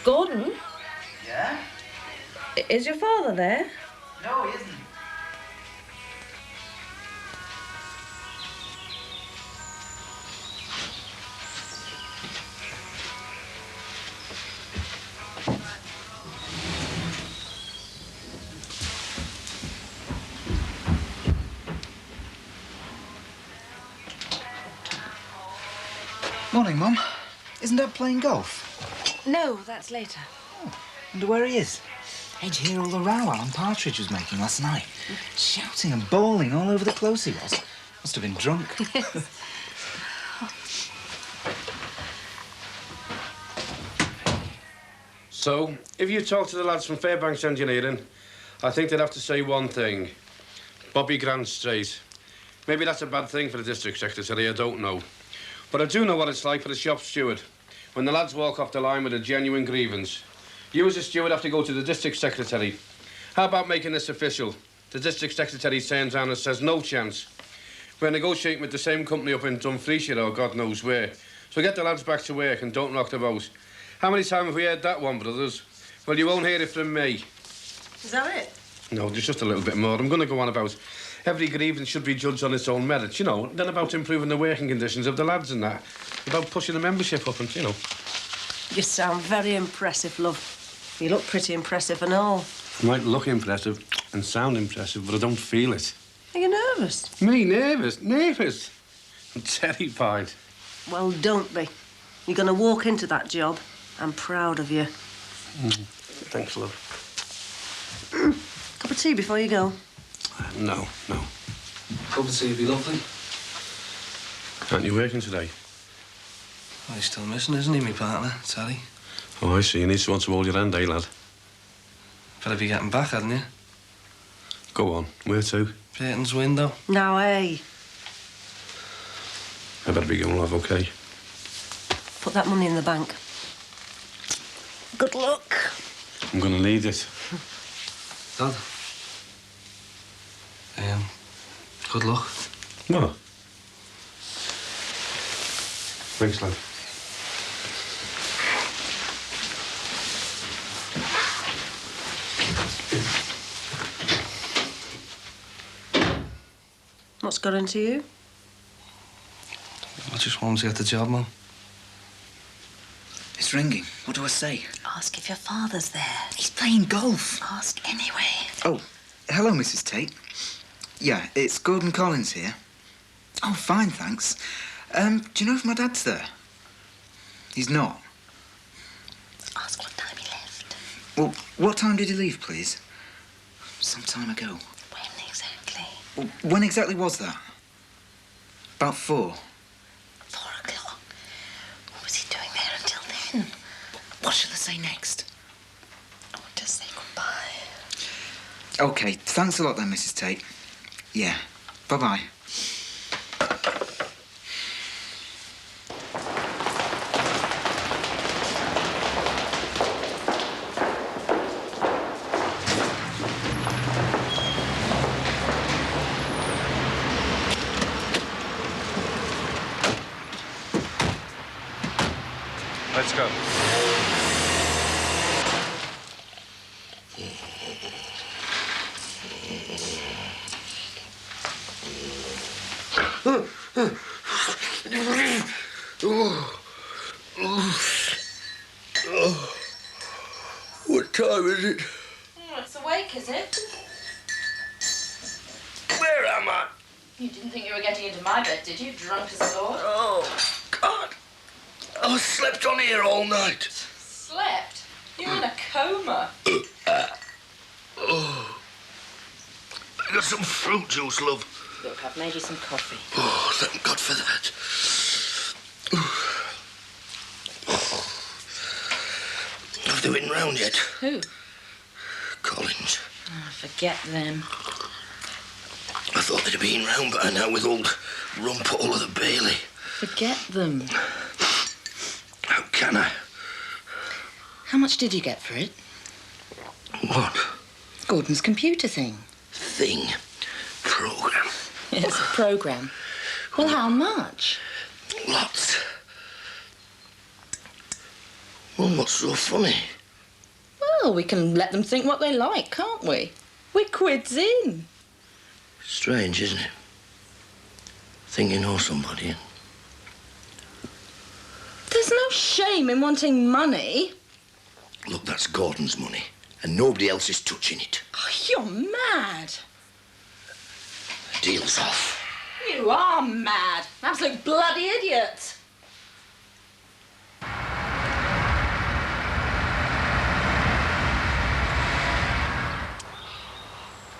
Gordon? Yeah? Is your father there? No, he isn't. Morning, Mum. Isn't Dad playing golf? No, that's later. Oh, wonder where he is. Did you hear all the row Alan Partridge was making last night? Shouting and bawling all over the close he was. Must have been drunk. Yes. So, if you talk to the lads from Fairbanks Engineering, I think they'd have to say one thing. Bobby Grant's straight. Maybe that's a bad thing for the district secretary, I don't know. But I do know what it's like for the shop steward. When the lads walk off the line with a genuine grievance, you as a steward have to go to the district secretary. How about making this official? The district secretary turns around and says, no chance. We're negotiating with the same company up in Dumfriesshire or God knows where. So get the lads back to work and don't rock the boat. How many times have we heard that one, brothers? Well, you won't hear it from me. Is that it? No, there's just a little bit more. I'm going to go on about every grievance should be judged on its own merits, you know, then about improving the working conditions of the lads and that, about pushing the membership up and, you know. You sound very impressive, love. You look pretty impressive and all. I might look impressive and sound impressive, but I don't feel it. Are you nervous? Me nervous? Nervous? I'm terrified. Well, don't be. You're going to walk into that job. I'm proud of you. Thanks, love. Cup of tea before you go? No. Cup of tea would be lovely. Aren't you working today? Well, he's still missing, isn't he, me partner, Sally? Oh, I see. You need someone to hold your hand, eh, lad? Better be getting back, hadn't you? Go on. Where to? Peyton's window. Now, hey. I better be going, love, OK? Put that money in the bank. Good luck. I'm going to need it. Dad. Good luck. No. Thanks, lad. What's got into you? I just want him to get the job, Mum. It's ringing. What do I say? Ask if your father's there. He's playing golf. Ask anyway. Oh, hello, Mrs. Tate. Yeah, it's Gordon Collins here. Oh, fine, thanks. Do you know if my dad's there? He's not. Ask what time he left. Well, what time did he leave, please? Some time ago. When exactly? Well, when exactly was that? About 4. 4 o'clock. What was he doing there until then? What shall I say next? I want to say goodbye. OK, thanks a lot then, Mrs. Tate. Yeah, bye-bye. Let's go. What time is it? Oh, it's awake, is it? Where am I? You didn't think you were getting into my bed, did you? Drunk as a lord. Oh, God. I slept on here all night. Slept? You're in a coma. Oh. I got some fruit juice, love. Look, I've made you some coffee. Oh, thank God for that. Have they been round yet? Who? Collins. Oh, forget them. I thought they'd have been round by now with old Rumpole of the Bailey. Forget them. How can I? How much did you get for it? What? Gordon's computer thing. Thing? Program? It's a program. Well, how much? Lots. Well, what's so funny? Well, we can let them think what they like, can't we? We're quids in. Strange, isn't it? Think you know somebody. There's no shame in wanting money. Look, that's Gordon's money, and nobody else is touching it. Oh, you're mad. Deal's off. You are mad. An absolute bloody idiot.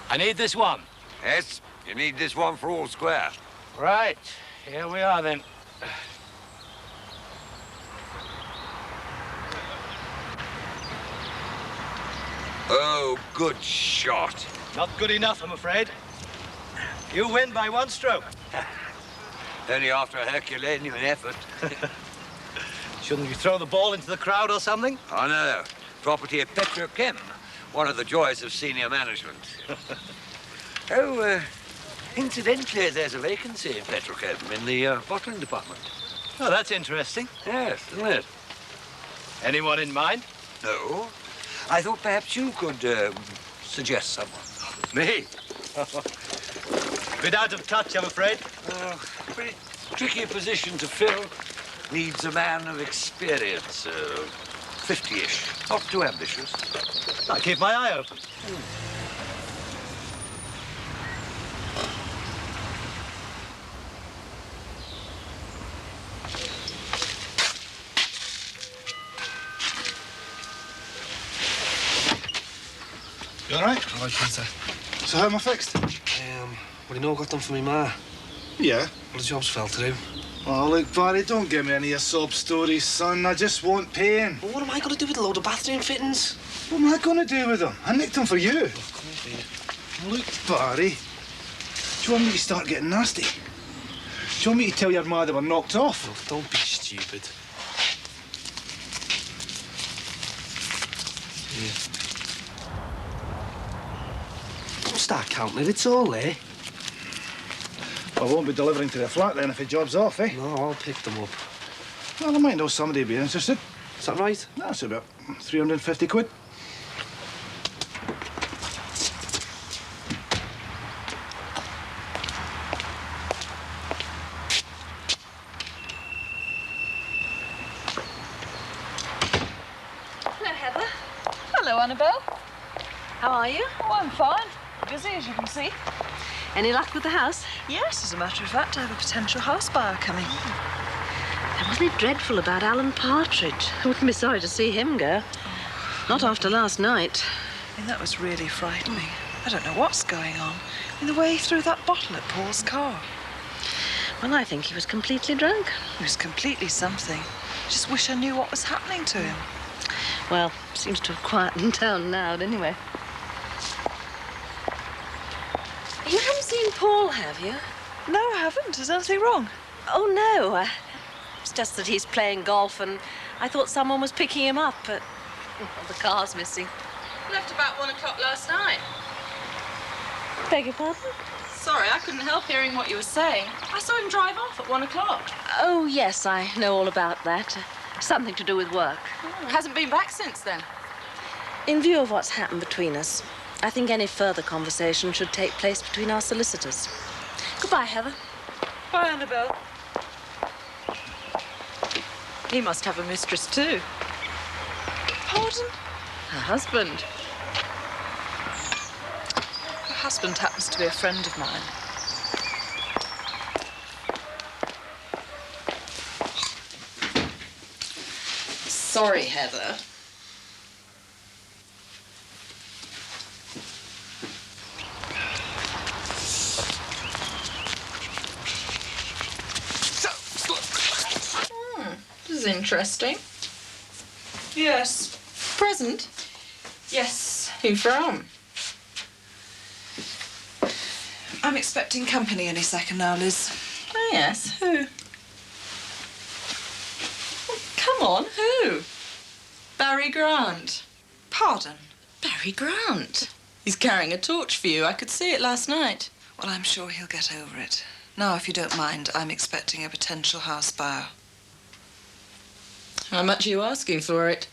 I need this one. Yes, you need this one for all square. Right, here we are then. Oh, good shot. Not good enough, I'm afraid. You win by one stroke. Only after a Herculean effort. Shouldn't you throw the ball into the crowd or something? Oh, no. Property of Petrochem. One of the joys of senior management. Incidentally, there's a vacancy in Petrochem in the bottling department. Oh, that's interesting. Yes, isn't it? Anyone in mind? No. I thought perhaps you could suggest someone. Me? Bit out of touch, I'm afraid. Pretty tricky position to fill. Needs a man of experience. 50-ish. Not too ambitious. I'll keep my eye open. You all right? All right, Peter. So how am I fixed? Well, you know what got done for me ma? Yeah. Well, the job's fell through. Oh, look, Barry, don't give me any of your sob stories, son. I just want paying. Well, what am I going to do with a load of bathroom fittings? What am I going to do with them? I nicked them for you. Oh, come here, Peter. Look, Barry, do you want me to start getting nasty? Do you want me to tell your ma they were knocked off? Oh, don't be stupid. Here. Don't start counting it, it's all there. I won't be delivering to the flat then if the job's off, eh? No, I'll pick them up. Well, I might know somebody would be interested. Is that right? That's about 350 quid. Hello, Heather. Hello, Annabelle. How are you? Oh, I'm fine. Busy, as you can see. Any luck with the house? Yes, as a matter of fact, I have a potential house buyer coming. Wasn't it dreadful about Alan Partridge? I wouldn't be sorry to see him go. Not after last night. I mean, that was really frightening. I don't know what's going on. I mean, the way he threw that bottle at Paul's car. Well, I think he was completely drunk. He was completely something. I just wish I knew what was happening to him. Well, seems to have quietened down now, anyway. You haven't seen Paul, have you? No, I haven't. Is anything wrong? Oh, no. It's just that he's playing golf, and I thought someone was picking him up, but the car's missing. Left about 1 o'clock last night. Beg your pardon? Sorry, I couldn't help hearing what you were saying. I saw him drive off at 1 o'clock. Oh, yes, I know all about that. Something to do with work. Hasn't been back since then. In view of what's happened between us, I think any further conversation should take place between our solicitors. Goodbye, Heather. Bye, Annabelle. He must have a mistress, too. Pardon? Her husband. Her husband happens to be a friend of mine. Sorry, Heather. This is interesting. Yes. Present? Yes. Who from? I'm expecting company any second now, Liz. Oh, yes. Who? Oh, come on, who? Barry Grant. Pardon? Barry Grant? He's carrying a torch for you. I could see it last night. Well, I'm sure he'll get over it. Now, if you don't mind, I'm expecting a potential house buyer. How much are you asking for it?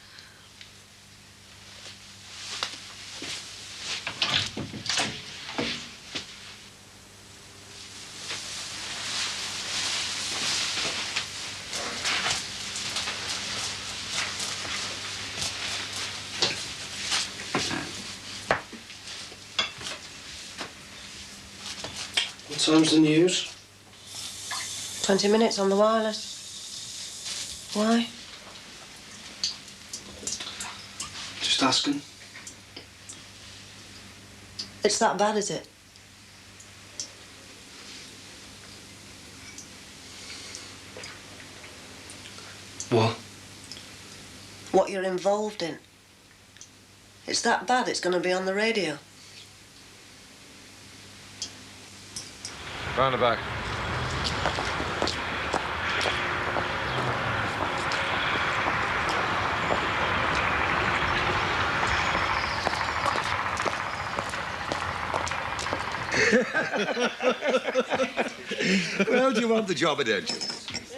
time's the news? 20 minutes on the wireless. Why? Just asking. It's that bad, is it? What? What you're involved in. It's that bad, it's going to be on the radio. Round the back. Well, do you want the job, or don't you?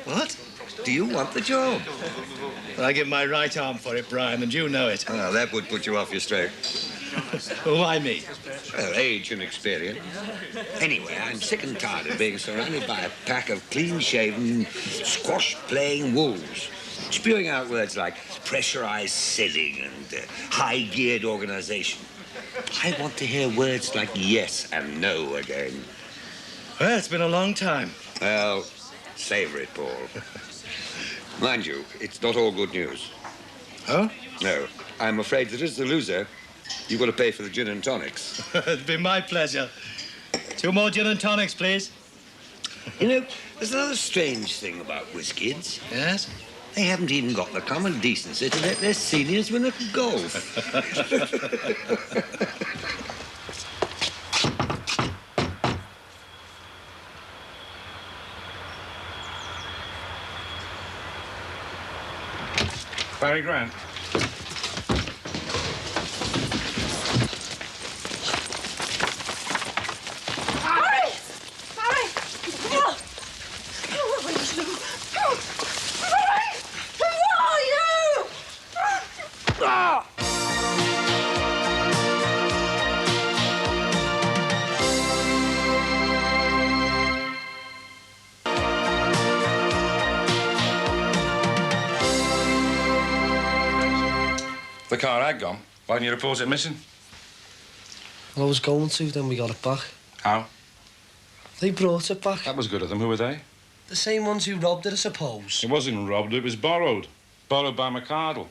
What? Do you want the job? I give my right arm for it, Brian, and you know it. Well, that would put you off your stroke. Why me? Well, age and experience. Anyway, I'm sick and tired of being surrounded by a pack of clean-shaven, squash-playing wolves, spewing out words like pressurized selling and high-geared organization. I want to hear words like yes and no again. Well, it's been a long time. Well, savor it, Paul. Mind you, it's not all good news. Oh? No, I'm afraid that as the loser, you've got to pay for the gin and tonics. It'd be my pleasure. 2 more gin and tonics, please. You know, there's another strange thing about whiz kids. Yes? They haven't even got the common decency to let their seniors win at golf. Barry Grant. Barry! Barry! No! Who are you? Barry! Who are you? Ah! The car had gone. Why didn't you report it missing? Well, I was going to, then we got it back. How? They brought it back. That was good of them. Who were they? The same ones who robbed it, I suppose. It wasn't robbed, it was borrowed. Borrowed by McCardle.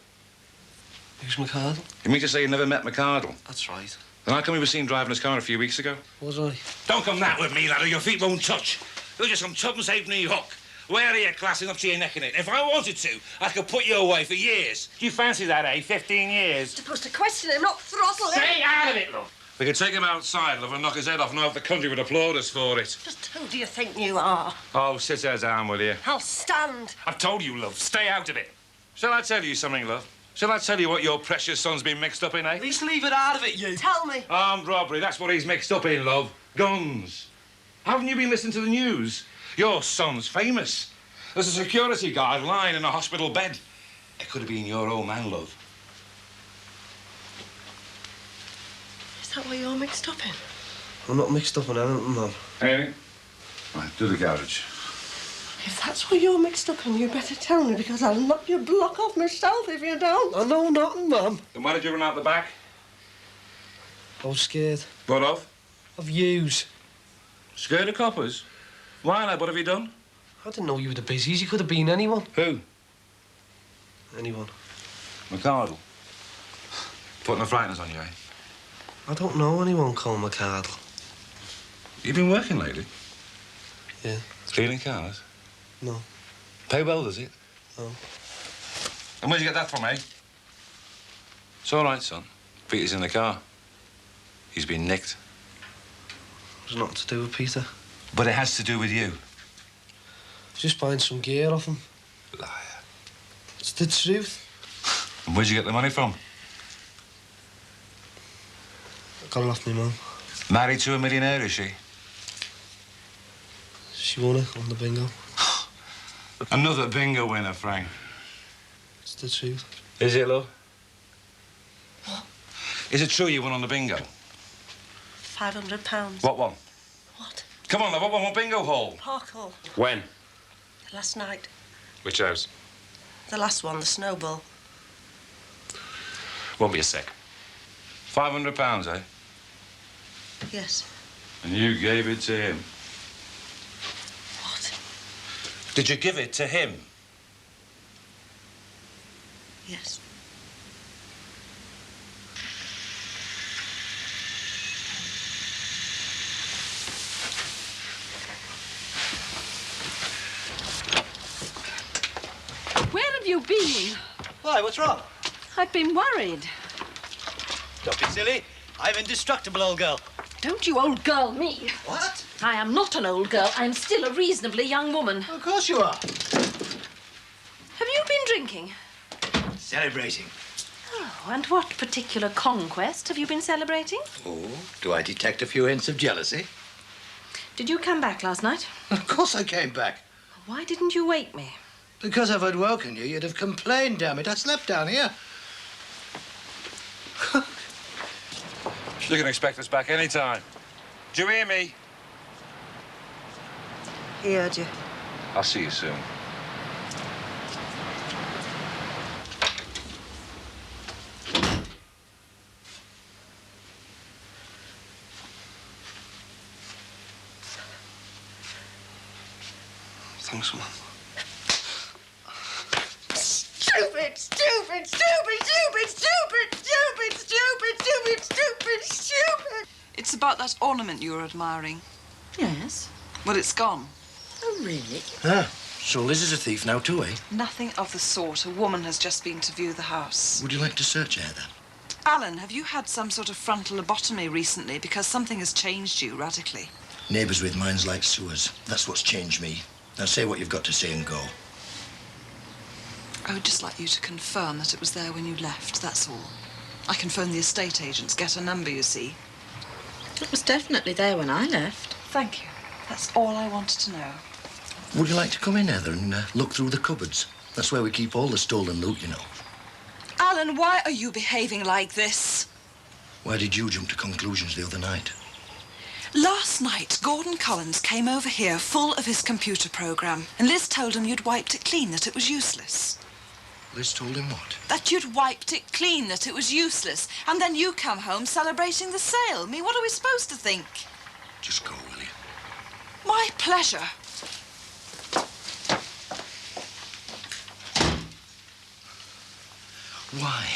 Who's McCardle? You mean to say you never met McCardle? That's right. Then how come he was seen driving his car a few weeks ago? Was I? Don't come that with me, lad, or your feet won't touch. You're just some tuppence halfpenny hook. Where are you classing up to your neck in it? If I wanted to, I could put you away for years. Do you fancy that, eh? 15 years? Supposed to question him, not throttle him. Stay out of it, love. We could take him outside, love, and knock his head off, and half the country would applaud us for it. Just who do you think you are? Oh, sit her down, will you? I'll stand. I've told you, love. Stay out of it. Shall I tell you something, love? Shall I tell you what your precious son's been mixed up in, eh? At least leave it out of it, you. Tell me. Armed robbery, that's what he's mixed up in, love. Guns. Haven't you been listening to the news? Your son's famous. There's a security guard lying in a hospital bed. It could have been your old man, love. Is that what you're mixed up in? I'm not mixed up in anything, Mum. Anything? Right, do the garage. If that's what you're mixed up in, you better tell me, because I'll knock your block off myself if you don't. I know nothing, Mum. Then why did you run out the back? I was scared. What of? Of yous. Scared of coppers? Why, lad? What have you done? I didn't know you were the busies. You could have been anyone. Who? Anyone. McCardle. Putting the frighteners on you, eh? I don't know anyone called McCardle. You've been working lately? Yeah. Cleaning cars? No. Pay well, does it? No. And where'd you get that from, eh? It's all right, son. Peter's in the car. He's been nicked. There's nothing to do with Peter. But it has to do with you. I was just buying some gear off him. Liar. It's the truth. And where'd you get the money from? I got it off my mum. Married to a millionaire, is she? She won it on the bingo. Another bingo winner, Frank. It's the truth. Is it, love? What? Is it true you won on the bingo? £500. What one? What? Come on, love, what one? What bingo hall? Park Hall. When? Last night. Which house? The last one, the snowball. Won't be a sec. £500, eh? Yes. And you gave it to him. Did you give it to him? Yes. Where have you been? Why, what's wrong? I've been worried. Don't be silly. I'm indestructible, old girl. Don't you old girl me. What? I am not an old girl. I'm still a reasonably young woman. Of course you are. Have you been drinking? Celebrating. Oh, and what particular conquest have you been celebrating? Oh, do I detect a few hints of jealousy? Did you come back last night? Of course I came back. Why didn't you wake me? Because if I'd woken you, you'd have complained, damn it. I slept down here. You can expect us back any time. Do you hear me? He heard you. I'll see you soon. Thanks, Mum. Stupid, stupid, stupid, stupid, stupid, stupid, stupid, stupid, stupid, stupid. It's about that ornament you were admiring. Yes. Well, it's gone. Oh, really? Ah, so Liz is a thief now too, eh? Nothing of the sort. A woman has just been to view the house. Would you like to search her then? Alan, have you had some sort of frontal lobotomy recently? Because something has changed you radically. Neighbours with minds like sewers. That's what's changed me. Now say what you've got to say and go. I would just like you to confirm that it was there when you left, that's all. I can phone the estate agents, get a number, you see. It was definitely there when I left. Thank you. That's all I wanted to know. Would you like to come in, Heather, and look through the cupboards? That's where we keep all the stolen loot, you know. Alan, why are you behaving like this? Why did you jump to conclusions the other night? Last night, Gordon Collins came over here full of his computer program, and Liz told him you'd wiped it clean, that it was useless. Liz told him what? That you'd wiped it clean, that it was useless. And then you come home celebrating the sale. I mean, what are we supposed to think? Just go, will you? My pleasure. Why?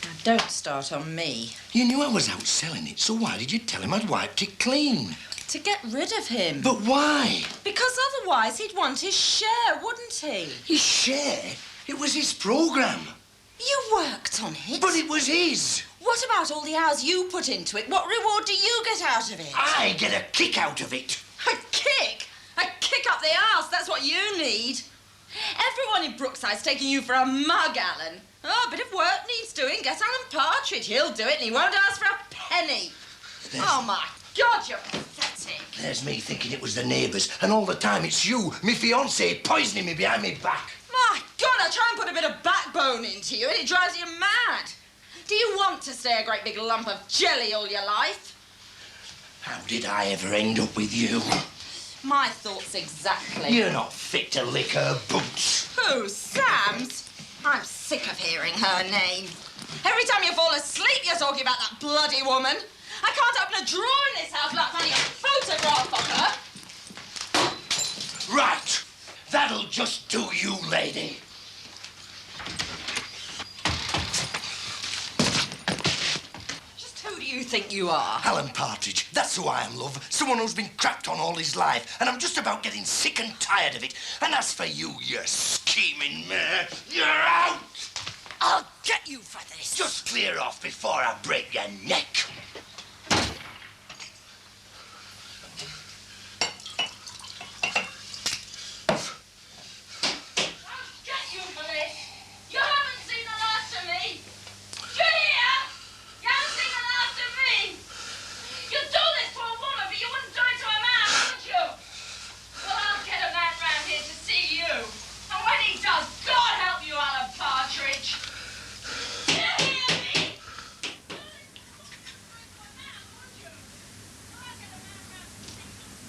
Now, don't start on me. You knew I was out selling it, so why did you tell him I'd wiped it clean? To get rid of him. But why? Because otherwise he'd want his share, wouldn't he? His share? It was his programme. You worked on it. But it was his. What about all the hours you put into it? What reward do you get out of it? I get a kick out of it. A kick? A kick up the arse, that's what you need. Everyone in Brookside's taking you for a mug, Alan. Oh, a bit of work needs doing. Get Alan Partridge. He'll do it and he won't ask for a penny. Oh, my God, you're pathetic. There's me thinking it was the neighbours, and all the time it's you, me fiancé, poisoning me behind me back. My God, I try and put a bit of backbone into you and it drives you mad. Do you want to stay a great big lump of jelly all your life? How did I ever end up with you? My thoughts exactly. You're not fit to lick her boots. Who, Sam's? I'm sick of hearing her name. Every time you fall asleep, you're talking about that bloody woman. I can't open a drawer in this house without finding a photograph of her. Right. That'll just do you, lady. Just who do you think you are? Alan Partridge. That's who I am, love. Someone who's been crapped on all his life. And I'm just about getting sick and tired of it. And as for you, you scheming mare, you're out. I'll get you for this. Just clear off before I break your neck.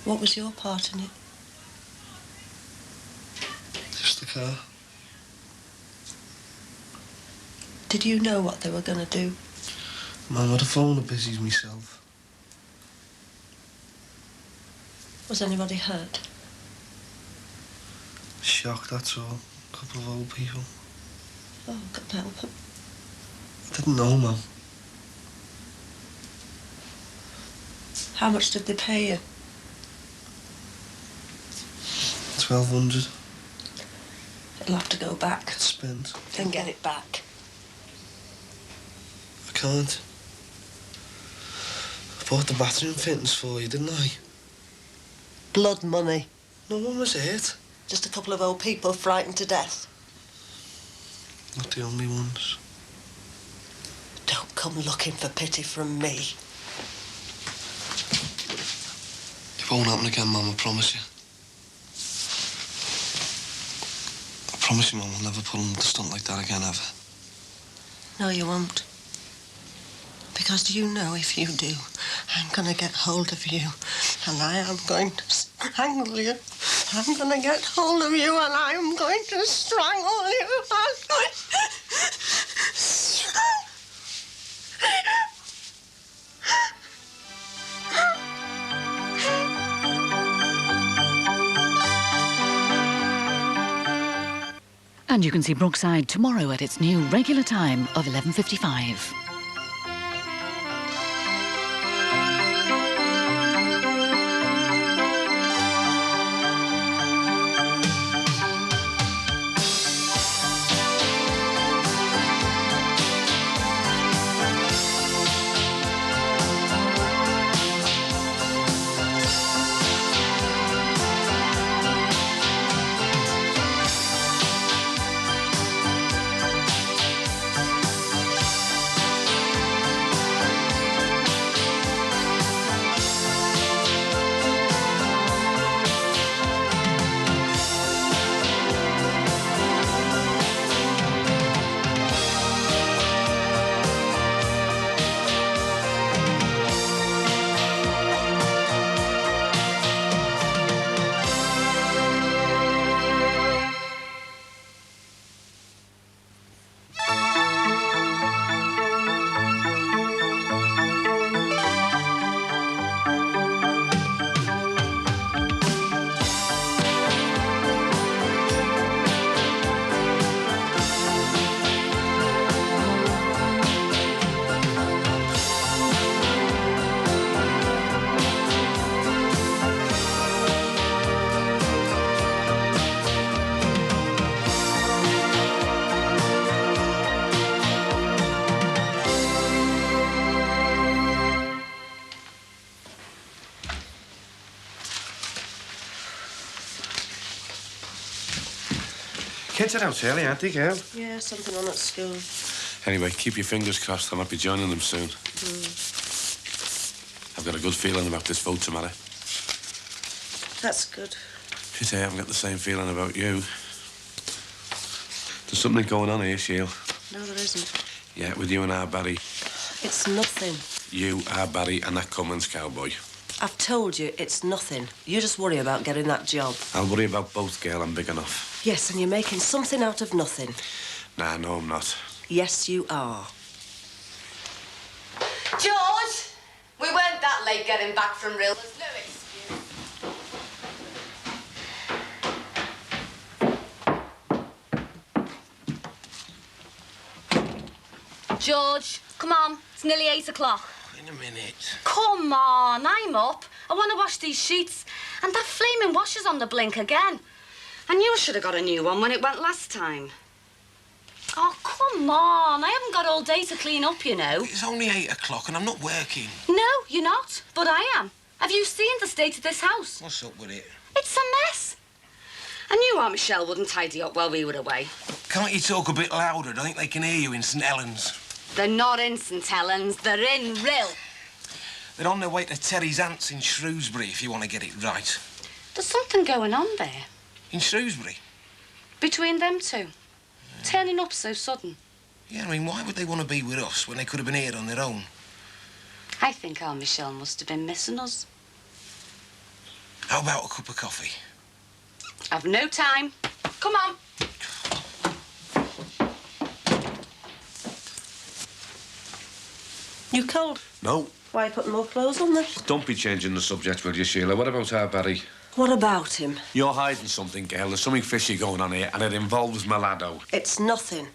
What was your part in it? Just the car. Did you know what they were going to do? Mum, I'd have phoned the busies myself. Was anybody hurt? Shock, that's all. A couple of old people. Oh, couldn't help them. I didn't know, Mum. How much did they pay you? 1,200. It'll have to go back. It's spent. Then get it back. I can't. I bought the bathroom fittings for you, didn't I? Blood money. No one was hurt. Just a couple of old people frightened to death. Not the only ones. Don't come looking for pity from me. It won't happen again, Mum, I promise you. I promise you, Mum, I'll never pull another stunt like that again, ever. No, you won't. Because you know if you do, I'm going to get hold of you and I am going to strangle you. I'm going to get hold of you and I am going to strangle you. I'm going to strangle And you can see Brookside tomorrow at its new regular time of 11:55. Kids are out early, aren't they, girl? Yeah, something on at school. Anyway, keep your fingers crossed. I might be joining them soon. I've got a good feeling about this vote tomorrow. That's good. Pity I haven't got the same feeling about you. There's something going on here, Sheil. No, there isn't. Yeah, with you and our Barry. It's nothing. You, our Barry, and that Cummins cowboy. I've told you it's nothing. You just worry about getting that job. I'll worry about both, girl. I'm big enough. Yes, and you're making something out of nothing. Nah, no, I'm not. Yes, you are. George! We weren't that late getting back from Rill. There's no excuse. George, come on. It's nearly 8 o'clock. In a minute. Come on, I'm up. I want to wash these sheets. And that flaming washer's on the blink again. I knew I should have got a new one when it went last time. Oh, come on. I haven't got all day to clean up, you know. It's only 8 o'clock and I'm not working. No, you're not. But I am. Have you seen the state of this house? What's up with it? It's a mess. I knew Aunt Michelle wouldn't tidy up while we were away. Can't you talk a bit louder? I don't think they can hear you in St Helens. They're not in St Helens. They're in Rill. They're on their way to Terry's aunt's in Shrewsbury, if you want to get it right. There's something going on there. In Shrewsbury? Between them two. Turning up so sudden. Yeah, I mean, why would they want to be with us when they could have been here on their own? I think Aunt Michelle must have been missing us. How about a cup of coffee? I've no time. Come on. You cold? No. Why are you putting more clothes on then? Don't be changing the subject, will you, Sheila? What about our Barry? What about him? You're hiding something, girl. There's something fishy going on here, and it involves Milado. It's nothing.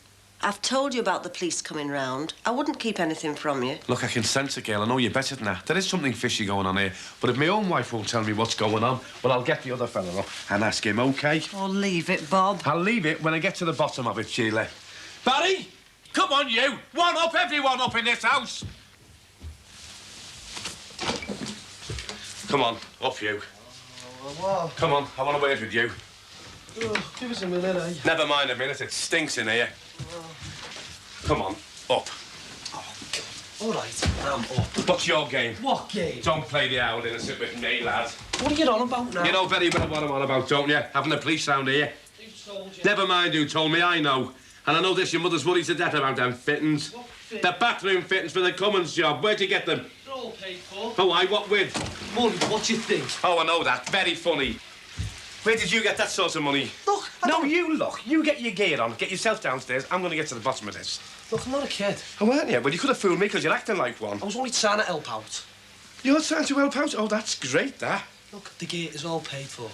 I've told you about the police coming round. I wouldn't keep anything from you. Look, I can sense it, girl. I know you're better than that. There is something fishy going on here. But if my own wife won't tell me what's going on, well, I'll get the other fella up and ask him, OK? Oh, leave it, Bob. I'll leave it when I get to the bottom of it, Sheila. Barry! Come on, you! One up, everyone up in this house! Come on, up you. What? Come on, I want a word with you. Oh, give us a minute, eh? Never mind a minute, it stinks in here. Come on, up. All right, I'm up. What's your game? What game? Don't play the owl innocent with me, lad. What are you on about now? You know very well what I'm on about, don't you? Having the police round here. Never mind who told me, I know. And I know this, your mother's worried to death about them fittings. The bathroom fittings for the Cummins job. Where'd you get them? They're all paid for. Oh, I what with? Money, what do you think? Oh, I know that. Very funny. Where did you get that sort of money? Look, you look. You get your gear on. Get yourself downstairs. I'm going to get to the bottom of this. Look, I'm not a kid. Oh, weren't you? Well, you could have fooled me because you're acting like one. I was only trying to help out. You're trying to help out? Oh, that's great, that. Look, the gate is all paid for.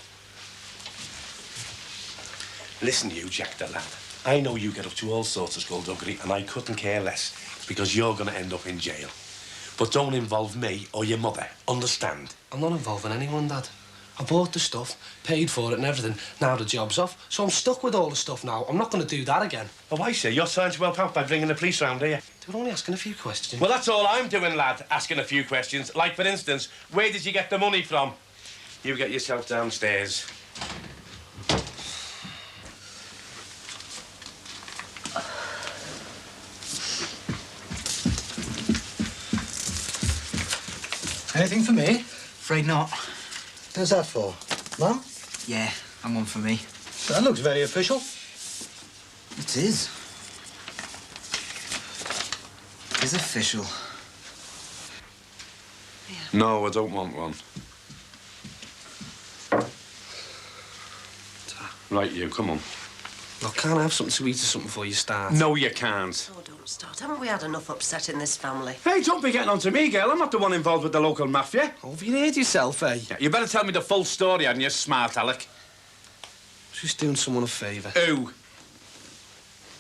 Listen, you, Jack the lad. I know you get up to all sorts of skullduggery, and I couldn't care less, because you're going to end up in jail. But don't involve me or your mother, understand? I'm not involving anyone, Dad. I bought the stuff, paid for it and everything. Now the job's off, so I'm stuck with all the stuff now. I'm not going to do that again. Oh, I see. You're trying to help out by bringing the police round here. They were only asking a few questions. Well, that's all I'm doing, lad, asking a few questions. Like, for instance, where did you get the money from? You get yourself downstairs. Anything for me? Afraid not. What's that for? Mum? Yeah, and one for me. That looks very official. It is. It's official. No, I don't want one. Right, you, come on. Look, can't I have something to eat or something before you start? No, you can't. Oh, don't start. Haven't we had enough upset in this family? Hey, don't be getting on to me, girl. I'm not the one involved with the local mafia. Oh, have you heard yourself, eh? Yeah, you better tell me the full story, hadn't you, smart Alec? Just doing someone a favour. Who?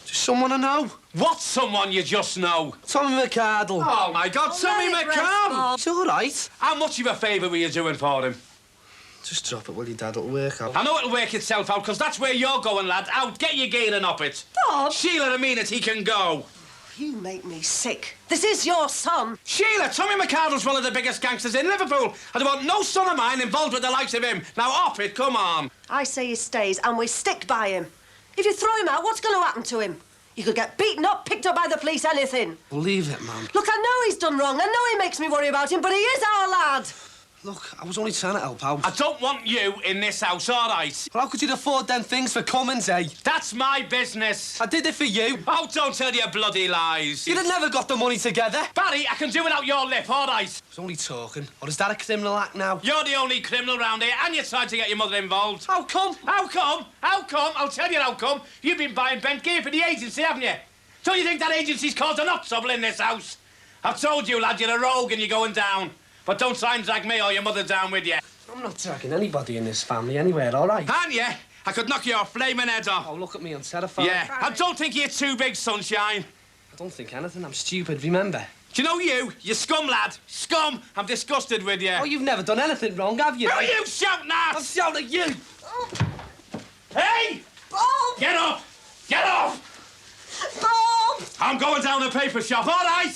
Just someone I know. What's someone you just know? Tommy McCardle. Oh, my God, Tommy McCann! It's all right. How much of a favour were you doing for him? Just drop it, will you, Dad? It'll work out. I know it'll work itself out, because that's where you're going, lad. Out, get your gear and up it. Bob! Sheila, I mean it, he can go. You make me sick. This is your son. Sheila, Tommy McCardle's one of the biggest gangsters in Liverpool. I don't want no son of mine involved with the likes of him. Now, up it, come on. I say he stays, and we stick by him. If you throw him out, what's going to happen to him? You could get beaten up, picked up by the police, anything. Leave it, man. Look, I know he's done wrong. I know he makes me worry about him, but he is our lad. Look, I was only trying to help out. I don't want you in this house, all right? Well, how could you afford them things for Cummins, eh? That's my business. I did it for you. Oh, don't tell your bloody lies. You'd have never got the money together. Barry, I can do without your lip, all right? I was only talking. Or is that a criminal act now? You're the only criminal round here, and you tried to get your mother involved. How come? How come? How come? I'll tell you how come. You've been buying bent gear for the agency, haven't you? Don't you think that agency's caused enough trouble in this house? I've told you, lad, you're a rogue and you're going down. But don't try and drag me or your mother down with you. I'm not dragging anybody in this family anywhere, all right? Aren't you? I could knock your flaming head off. Oh, look at me, I'm terrified. Yeah, I don't think you're too big, sunshine. I don't think anything. I'm stupid, remember? Do you know you? You're scum, lad. Scum. I'm disgusted with you. Oh, you've never done anything wrong, have you? Who are you shouting at? I'm shouting at you. Oh. Hey! Bob! Get up! Get off! Bob! I'm going down the paper shop, all right?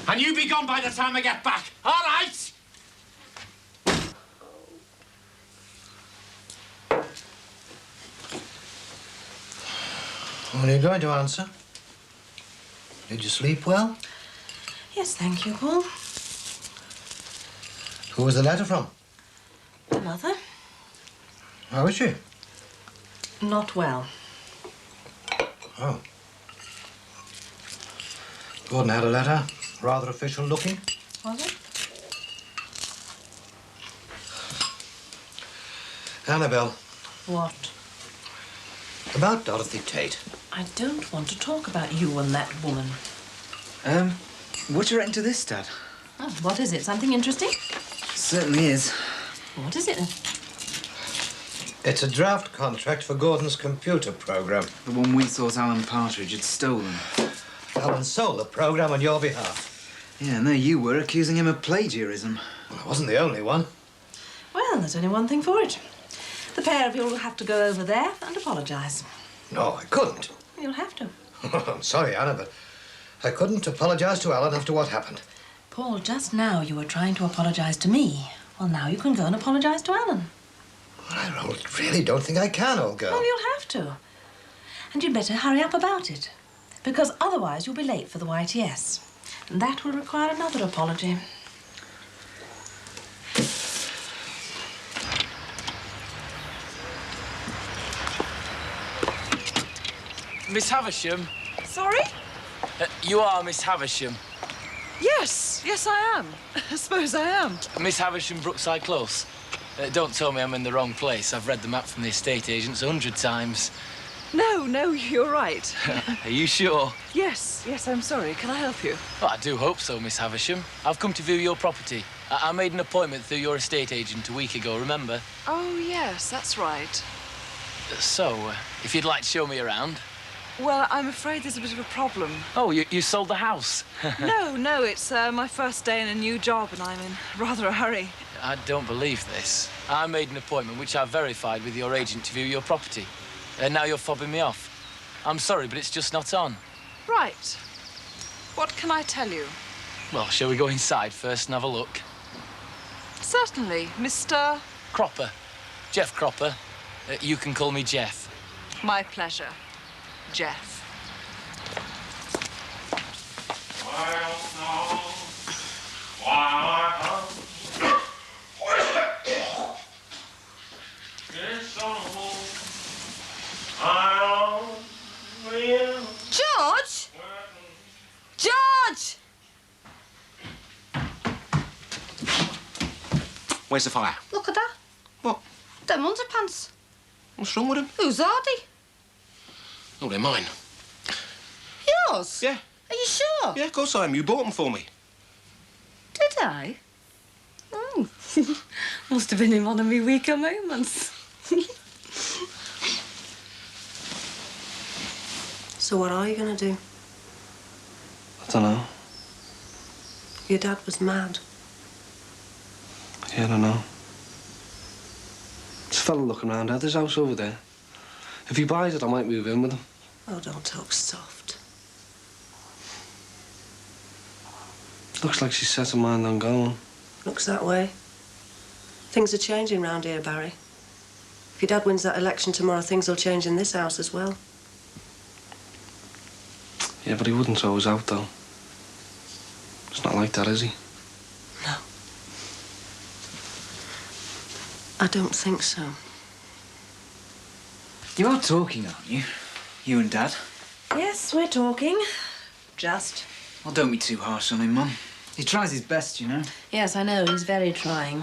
And you be gone by the time I get back, all right? What are you going to answer? Did you sleep well? Yes, thank you, Paul. Who was the letter from? My mother? How is she? Not well. Oh. Gordon had a letter. Rather official looking. Was it? Annabelle, What? About Dorothy Tate. I don't want to talk about you and that woman. What you reckon to this, Dad? Oh, what is it? Something interesting? certainly is. What is it then? It's a draft contract for Gordon's computer program. The one we thought Alan Partridge had stolen. Alan sold the program on your behalf. Yeah, and there you were, accusing him of plagiarism. Well, I wasn't the only one. Well, there's only one thing for it. The pair of you will have to go over there and apologise. No, I couldn't. You'll have to. I'm sorry, Anna, but I couldn't apologise to Alan after what happened. Paul, just now you were trying to apologise to me. Well, now you can go and apologise to Alan. Well, I really don't think I can, old girl. Well, you'll have to. And you'd better hurry up about it. Because otherwise you'll be late for the YTS. And that will require another apology. Miss Havisham? Sorry? You are Miss Havisham. Yes, I am. I suppose I am. Miss Havisham, Brookside Close. Don't tell me I'm in the wrong place. I've read the map from the estate agents 100 times. No, you're right. Are you sure? Yes, I'm sorry. Can I help you? Well, I do hope so, Miss Havisham. I've come to view your property. I made an appointment through your estate agent a week ago, remember? Oh, yes, that's right. So, if you'd like to show me around. Well, I'm afraid there's a bit of a problem. Oh, you sold the house? No, it's my first day in a new job and I'm in rather a hurry. I don't believe this. I made an appointment which I verified with your agent to view your property. And now you're fobbing me off. I'm sorry, but it's just not on. Right. What can I tell you? Well, shall we go inside first and have a look? Certainly, Mr. Cropper. Jeff Cropper. You can call me Jeff. My pleasure, Jeff. George! George! Where's the fire? Look at that. What? Them underpants. What's wrong with them? Whose are they? Oh, they're mine. Yours? Yeah. Are you sure? Yeah, of course I am. You bought them for me. Did I? Oh. Must have been in one of my weaker moments. So what are you going to do? I don't know. Your dad was mad. Yeah, I don't know. There's a fella looking around at his house over there. If he buys it, I might move in with him. Oh, don't talk soft. Looks like she's set her mind on going. Looks that way. Things are changing round here, Barry. If your dad wins that election tomorrow, things will change in this house as well. Yeah, but he wouldn't throw us out, though. It's not like that, is he? No. I don't think so. You are talking, aren't you? You and Dad? Yes, we're talking. Just. Well, don't be too harsh on him, Mum. He tries his best, you know. Yes, I know. He's very trying.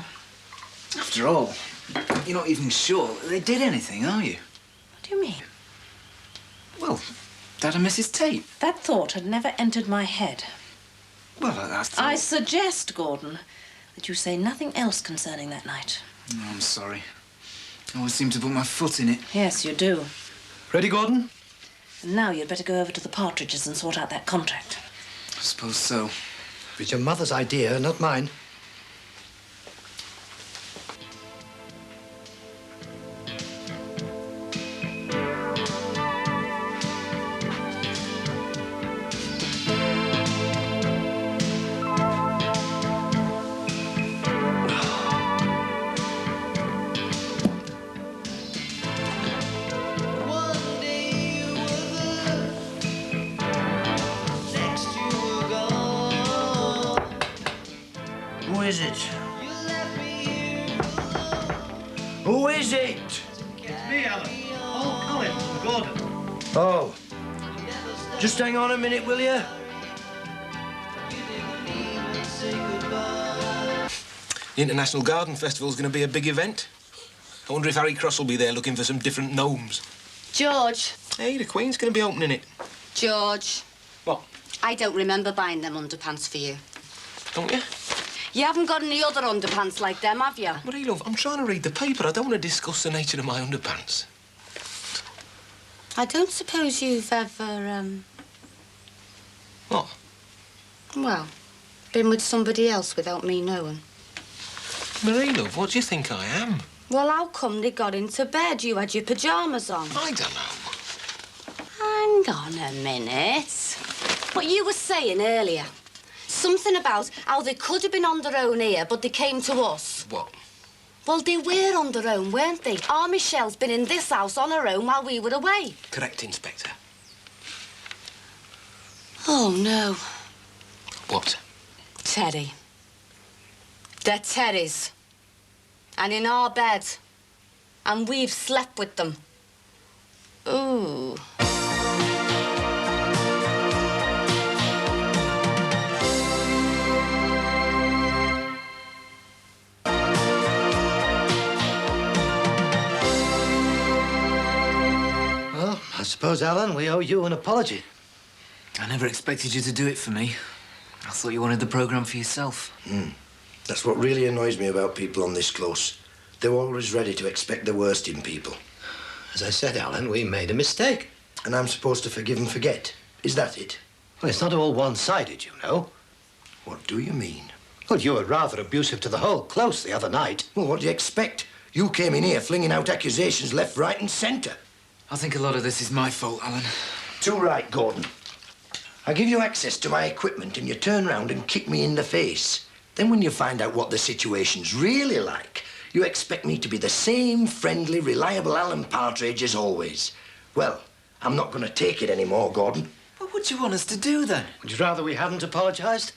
After all, you're not even sure that they did anything, are you? What do you mean? Well, Dad and Mrs. Tate. That thought had never entered my head. Well, that's... I suggest, Gordon, that you say nothing else concerning that night. No, I'm sorry. I always seem to put my foot in it. Yes, you do. Ready, Gordon? And now you'd better go over to the Partridges and sort out that contract. I suppose so. It's your mother's idea, not mine. Who is it? Who is it? It's me, Alan. Oh, Colin, Gordon. Oh. Just hang on a minute, will you? The International Garden Festival's going to be a big event. I wonder if Harry Cross will be there looking for some different gnomes. George. Hey, the Queen's going to be opening it. George. What? I don't remember buying them underpants for you. Don't you? You haven't got any other underpants like them, have you? Marie, love, I'm trying to read the paper. I don't want to discuss the nature of my underpants. I don't suppose you've ever, What? well, been with somebody else without me knowing? Marie, love, what do you think I am? Well, how come they got into bed? You had your pyjamas on. I don't know. Hang on a minute. What you were saying earlier. Something about how they could have been on their own here, but they came to us. What? Well, they were on their own, weren't they? Our Michelle's been in this house on her own while we were away. Correct, Inspector. Oh, no. What? Teddy. They're Teddy's. And in our bed. And we've slept with them. Ooh. Well, I suppose, Alan, we owe you an apology. I never expected you to do it for me. I thought you wanted the programme for yourself. That's what really annoys me about people on this close. They're always ready to expect the worst in people. As I said, Alan, we made a mistake. And I'm supposed to forgive and forget. Is that it? Well, it's not all one-sided, you know. What do you mean? Well, you were rather abusive to the whole close the other night. Well, what do you expect? You came in here flinging out accusations left, right and centre. I think a lot of this is my fault, Alan. Too right, Gordon. I give you access to my equipment and you turn round and kick me in the face. Then when you find out what the situation's really like, you expect me to be the same friendly, reliable Alan Partridge as always. Well, I'm not going to take it anymore, Gordon. What would you want us to do, then? Would you rather we hadn't apologised?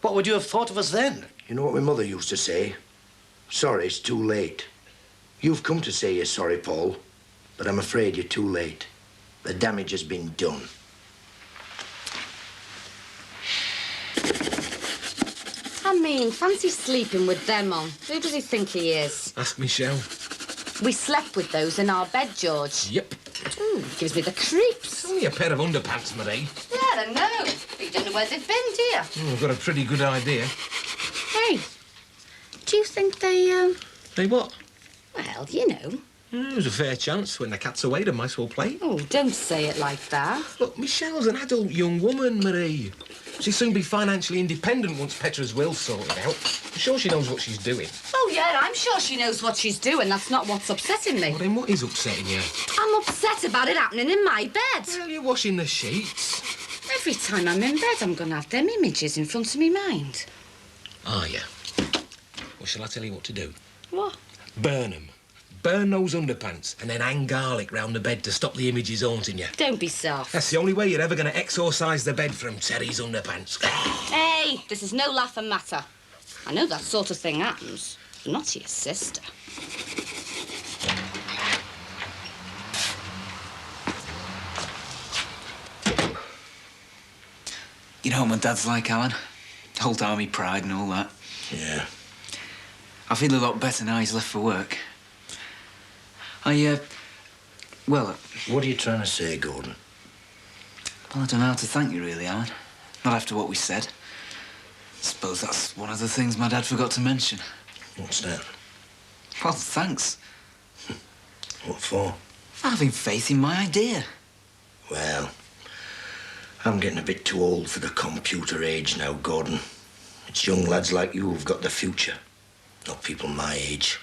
What would you have thought of us then? You know what my mother used to say? Sorry's too late. You've come to say you're sorry, Paul, but I'm afraid you're too late. The damage has been done. I mean, fancy sleeping with them on. Who does he think he is? Ask Michelle. We slept with those in our bed, George. Yep. Ooh, gives me the creeps. It's only a pair of underpants, Marie. Yeah, I know. You don't know where they've been, do you? I've got a pretty good idea. Hey, do you think they, They what? well, you know. There's a fair chance. When the cat's away, they might as well play. Oh, don't say it like that. Look, Michelle's an adult young woman, Marie. She'll soon be financially independent once Petra's will's sorted out. I'm sure she knows what she's doing. Oh, yeah, I'm sure she knows what she's doing. That's not what's upsetting me. Well, then what is upsetting you? I'm upset about it happening in my bed. Well, you're washing the sheets. Every time I'm in bed, I'm going to have them images in front of me mind. Are you? Well, shall I tell you what to do? What? Burn them. Burn those underpants and then hang garlic round the bed to stop the images haunting you. Don't be soft. That's the only way you're ever going to exorcise the bed from Terry's underpants. Hey, this is no laughing matter. I know that sort of thing happens, but not to your sister. You know what my dad's like, Alan? Old army pride and all that. Yeah. I feel a lot better now he's left for work. Well... What are you trying to say, Gordon? Well, I don't know how to thank you, really, Alan. Not after what we said. Suppose that's one of the things my dad forgot to mention. What's that? Well, thanks. What for? For having faith in my idea. Well, I'm getting a bit too old for the computer age now, Gordon. It's young lads like you who've got the future, not people my age.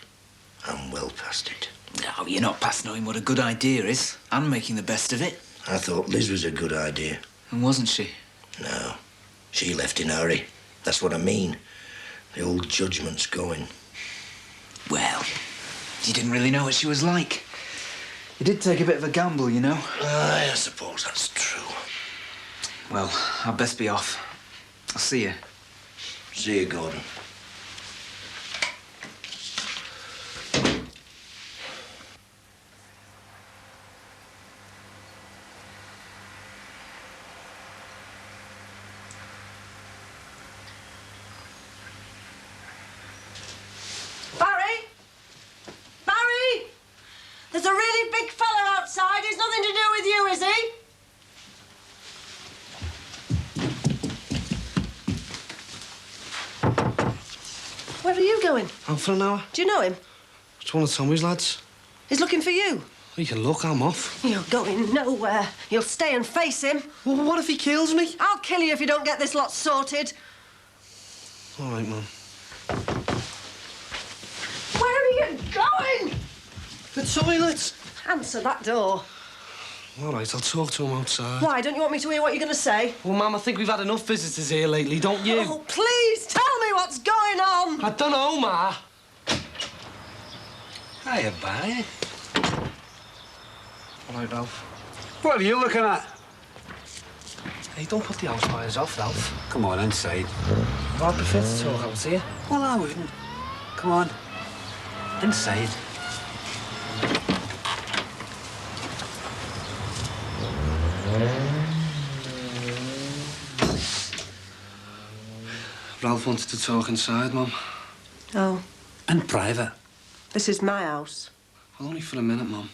I'm well past it. No, you're not past knowing what a good idea is and making the best of it. I thought Liz was a good idea. And wasn't she? No. She left in a hurry. That's what I mean. The old judgment's going. Well, you didn't really know what she was like. You did take a bit of a gamble, you know. Aye, I suppose that's true. Well, I'll best be off. I'll see you. See you, Gordon. There's a really big fella outside. It's nothing to do with you, is he? going? Out for an hour. Do you know him? It's one of Tommy's lads. He's looking for you. You can look, I'm off. You're going nowhere. You'll stay and face him. Well, what if he kills me? I'll kill you if you don't get this lot sorted. All right, Mum. Where are you going? The toilet. Answer that door. All right, I'll talk to him outside. Why? Don't you want me to hear what you're going to say? Well, Mum, I think we've had enough visitors here lately, don't you? Oh, please tell me what's going on. I don't know, Ma. Hiya, Barry. All right, Ralph. What are you looking at? Hey, don't put the house fires off, Ralph. Come on, inside. I prefer to talk out here. Well, I wouldn't. Come on. Inside. Ralph wanted to talk inside, Mum. Oh, In private. this is my house. Well, only for a minute, Mum.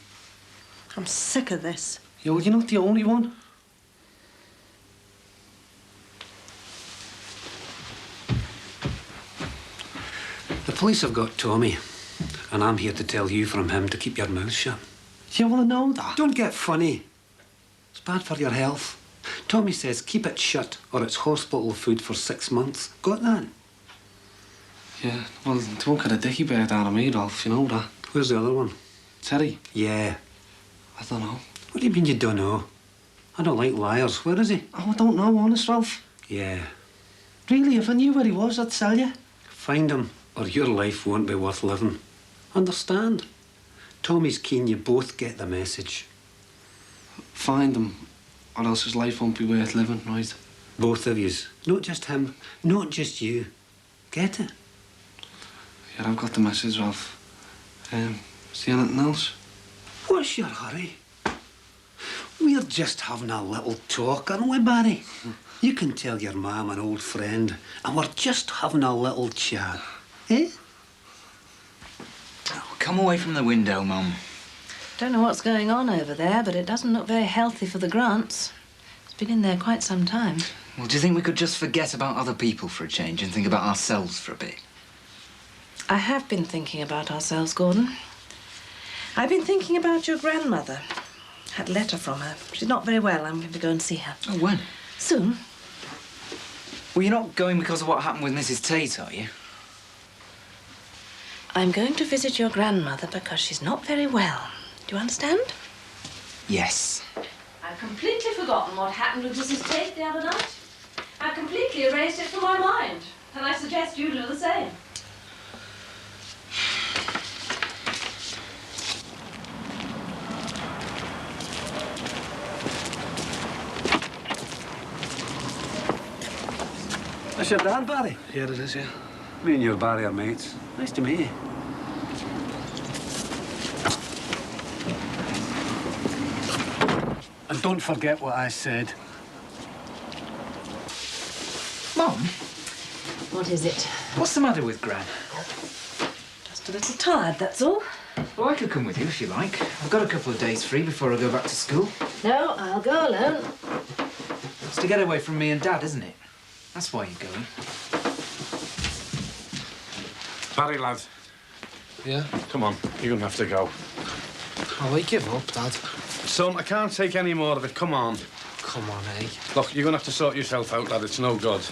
I'm sick of this. Yeah, well, you're not the only one. The police have got Tommy, and I'm here to tell you from him to keep your mouth shut. You want to know that? Don't get funny. It's bad for your health. Tommy says keep it shut or it's hospital food for 6 months. Got that? Yeah, well, they won't get a dicky bird out of me, Ralph, you know that. Where's the other one? Terry? Yeah. I don't know. What do you mean you don't know? I don't like liars. Where is he? Oh, I don't know, honest, Ralph. Yeah. Really, if I knew where he was, I'd tell you. Find him or your life won't be worth living. Understand? Tommy's keen you both get the message. Find him, or else his life won't be worth living, right? Both of yous. Not just him. Not just you. Get it? Yeah, I've got the message, Ralph. See anything else? What's your hurry? We're just having a little talk, aren't we, Barry? You can tell your mum an old friend, and we're just having a little chat. Eh? Oh, come away from the window, Mum. Don't know what's going on over there, but it doesn't look very healthy for the Grants. It's been in there quite some time. Well, do you think we could just forget about other people for a change and think about ourselves for a bit? I have been thinking about ourselves, Gordon. I've been thinking about your grandmother. Had a letter from her. She's not very well. I'm going to go and see her. Oh, when? Soon. Well, you're not going because of what happened with Mrs. Tate, are you? I'm going to visit your grandmother because she's not very well. Do you understand? Yes. I've completely forgotten what happened with Mrs. Tate the other night. I've completely erased it from my mind. And I suggest you do the same. That's your dad, Barry? Yeah, it is, yeah. Me and your Barry are mates. Nice to meet you. And don't forget what I said. Mum? What is it? What's the matter with Gran? Just a little tired, that's all. Well, I could come with you if you like. I've got a couple of days free before I go back to school. No, I'll go alone. It's to get away from me and Dad, isn't it? That's why you're going. Barry, lad. Yeah? Come on, you're gonna have to go. Oh, I give up, Dad. Son, I can't take any more of it. Come on. Come on, eh? Look, you're gonna have to sort yourself out, lad. It's no good.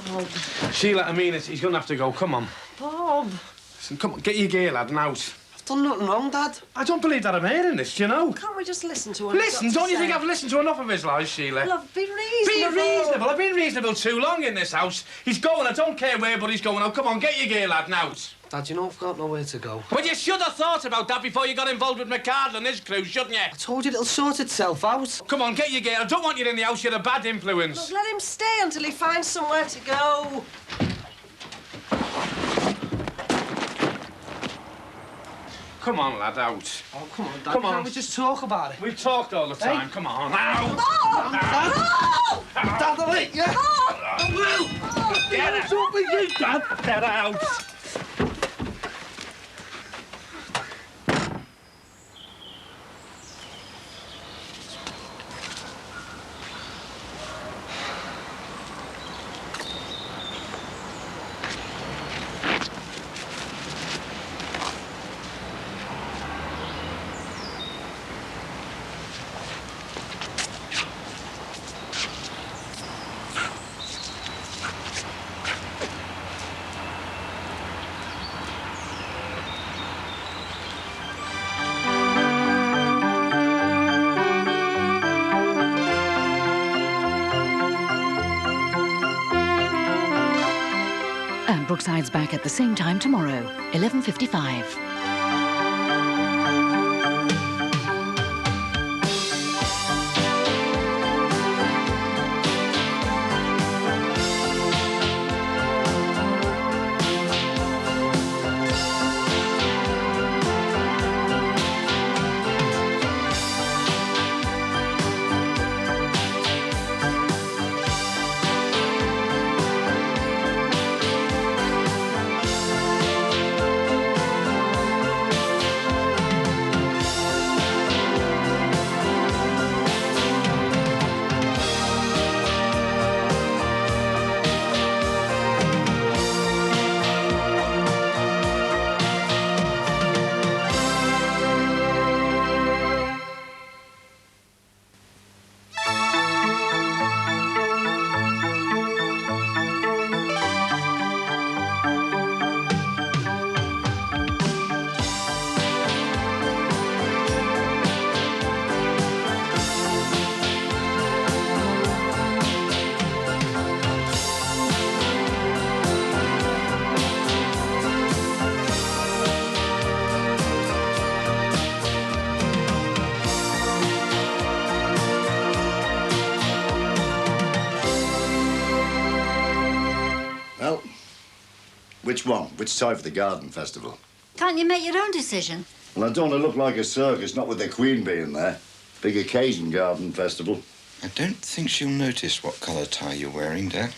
Bob. Sheila, I mean it. He's gonna have to go. Come on. Bob. Listen, come on, get your gear, lad, and out. I've done nothing wrong, Dad. I don't believe that I'm hearing this, do you know? Can't we just listen to what Listen, don't you think I've listened to enough of his lies, Sheila? Love, be Be reasonable. reasonable. I've been reasonable too long in this house. He's going. I don't care where, but he's going. Now, come on, get your gear, lad, and out. Dad, you know I've got nowhere to go. Well, you should have thought about that before you got involved with McCardle and his crew, shouldn't you? I told you it'll sort itself out. Come on, get your gear. I don't want you in the house. You're a bad influence. Look, let him stay until he finds somewhere to go. Come on, lad, out. Oh, come on, Dad. Come on. Can't we just talk about it? We've talked all the time. Hey. Come on, out. No! Dad, I'll eat you. I will. Get out. Don't be you, Dad. Get out. Brookside's back at the same time tomorrow, 11:55. Well, which one? Which side for the garden festival? Can't you make your own decision? Well, I don't want to look like a circus, not with the Queen being there. Big occasion, garden festival. I don't think she'll notice what colour tie you're wearing, Dad.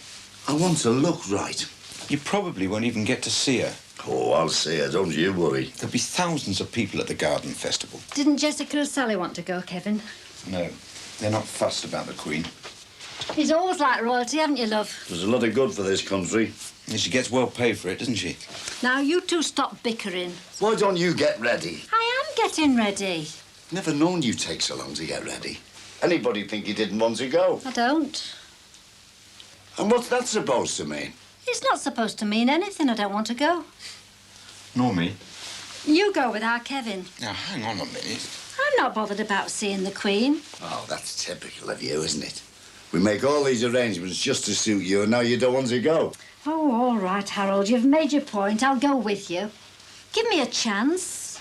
I want to look right. You probably won't even get to see her. Oh, I'll see her, don't you worry. There'll be thousands of people at the garden festival. Didn't Jessica or Sally want to go, Kevin? No, they're not fussed about the Queen. He's always like royalty, haven't you, love? There's a lot of good for this country. And she gets well paid for it, doesn't she? Now, you two stop bickering. Why don't you get ready? I am getting ready. Never known you take so long to get ready. Anybody think you didn't want to go? I don't. And what's that supposed to mean? It's not supposed to mean anything. I don't want to go. Nor me. You go with our Kevin. Now, hang on a minute. I'm not bothered about seeing the Queen. Oh, that's typical of you, isn't it? We make all these arrangements just to suit you, and now you don't want to go. Oh, all right, Harold. You've made your point. I'll go with you. Give me a chance.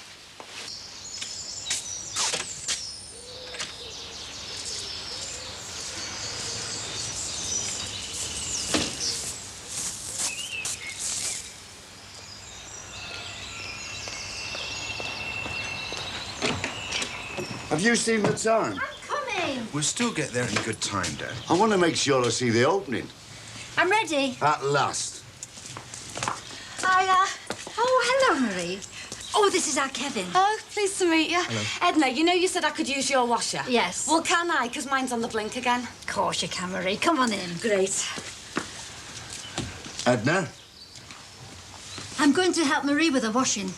Have you seen the time? Coming. We'll still get there in good time, Dad. I want to make sure I see the opening. I'm ready. At last. Oh, hello, Marie. Oh, this is our Kevin. Oh, pleased to meet you. Hello. Edna, you know you said I could use your washer? Yes. Well, can I? Because mine's on the blink again. Of course you can, Marie. Come on in. Great. Edna? I'm going to help Marie with the washing.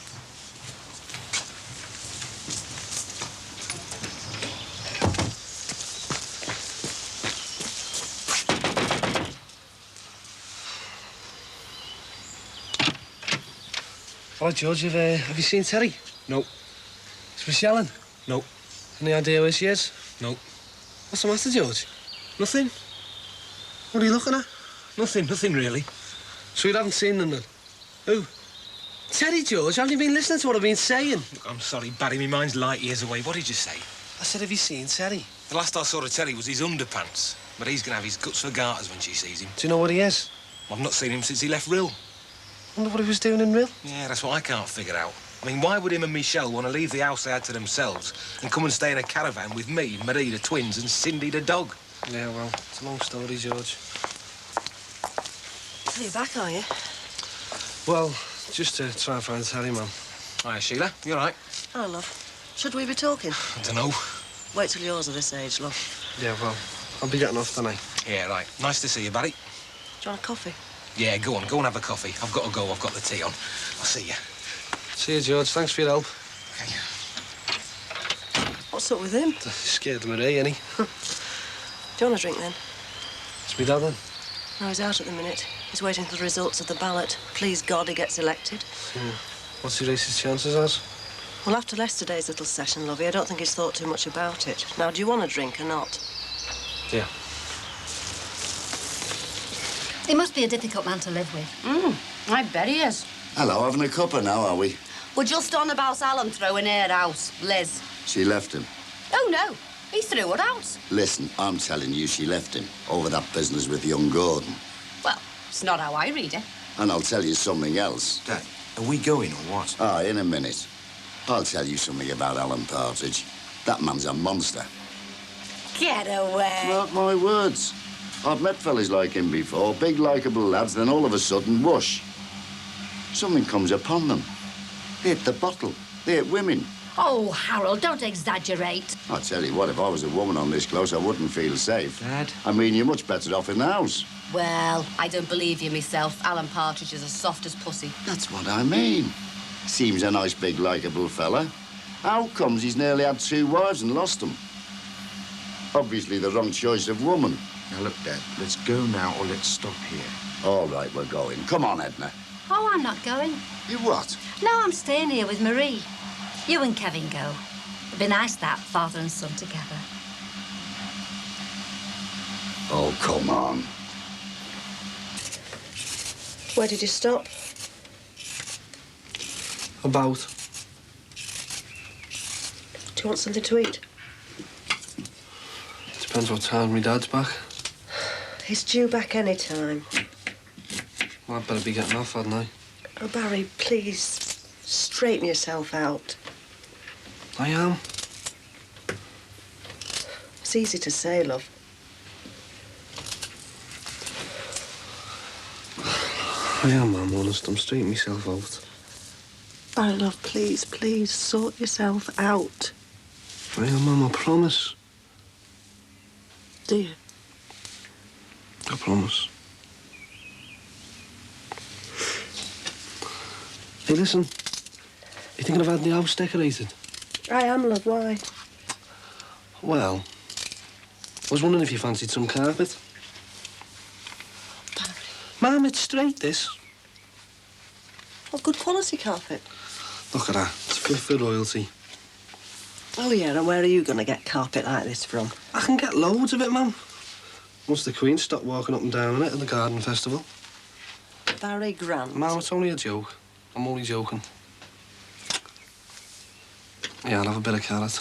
Hello, George. Have you seen Terry? No. Is Miss Yellen? No. Any idea where she is? No. What's the matter, George? Nothing? What are you looking at? Nothing really. So you haven't seen them then? Who? Terry, George. Haven't you been listening to what I've been saying? Look, I'm sorry, Barry. My mind's light years away. What did you say? I said, have you seen Terry? The last I saw of Terry was his underpants. But he's going to have his guts for garters when she sees him. Do you know what he is? I've not seen him since he left Rill. Wonder what he was doing in Rill? Yeah, that's what I can't figure out. I mean, why would him and Michelle want to leave the house they had to themselves and come and stay in a caravan with me, Marie the twins, and Cindy the dog? Yeah, well, it's a long story, George. Are you back, are you? Well, just to try and find Terry, Mum. Hi, Sheila. You all right? Oh, love. Should we be talking? I don't know. Wait till yours are this age, love. Yeah, well, I'll be getting off tonight. Yeah, right. Nice to see you, Barry. Do you want a coffee? Yeah, go on and have a coffee. I've got to go. I've got the tea on. I'll see you. See you, George. Thanks for your help. Okay. What's up with him? Scared of Marie, ain't he? Do you want a drink, then? It's me dad, then? No, he's out at the minute. He's waiting for the results of the ballot. Please God he gets elected. What's he raise his chances as? Well, after yesterday's little session, lovey, I don't think he's thought too much about it. Now, do you want a drink or not? Yeah. He must be a difficult man to live with. I bet he is. Hello, having a cuppa now, are we? We're just on about Alan throwing her out, Liz. She left him. Oh, no. He threw her out. Listen, I'm telling you she left him over that business with young Gordon. Well, it's not how I read it. And I'll tell you something else. Dad, are we going or what? Ah, in a minute. I'll tell you something about Alan Partridge. That man's a monster. Get away. Mark my words. I've met fellas like him before, big, likeable lads, then all of a sudden, whoosh. Something comes upon them. They hit the bottle. They hit women. Oh, Harold, don't exaggerate. I tell you what, if I was a woman on this close, I wouldn't feel safe. Dad? I mean, you're much better off in the house. Well, I don't believe you myself. Alan Partridge is as soft as pussy. That's what I mean. Seems a nice, big, likeable fella. How comes he's nearly had 2 wives and lost them? Obviously the wrong choice of woman. Now, look, Dad, let's go now or let's stop here. All right, we're going. Come on, Edna. Oh, I'm not going. You what? No, I'm staying here with Marie. You and Kevin go. It'd be nice, that, father and son together. Oh, come on. Where did you stop? About. Do you want something to eat? Depends what time my dad's back. He's due back any time. Well, I'd better be getting off, hadn't I? Oh, Barry, please, straighten yourself out. I am. It's easy to say, love. I am, I'm honest. I'm straightening myself out. Barry, love, please, please, sort yourself out. I am, Mum, I promise. Do you? I promise. Hey, listen. You thinking of having the house decorated? I am, love, why? Well, I was wondering if you fancied some carpet. Barry. Mum, it's straight, this. What good quality carpet? Look at that. It's fit for royalty. Oh, yeah, and where are you going to get carpet like this from? I can get loads of it, Mum. Once the Queen stopped walking up and down in it at the garden festival. Barry Grant. Mum, it's only a joke. I'm only joking. Yeah, I'll have a bit of carrot.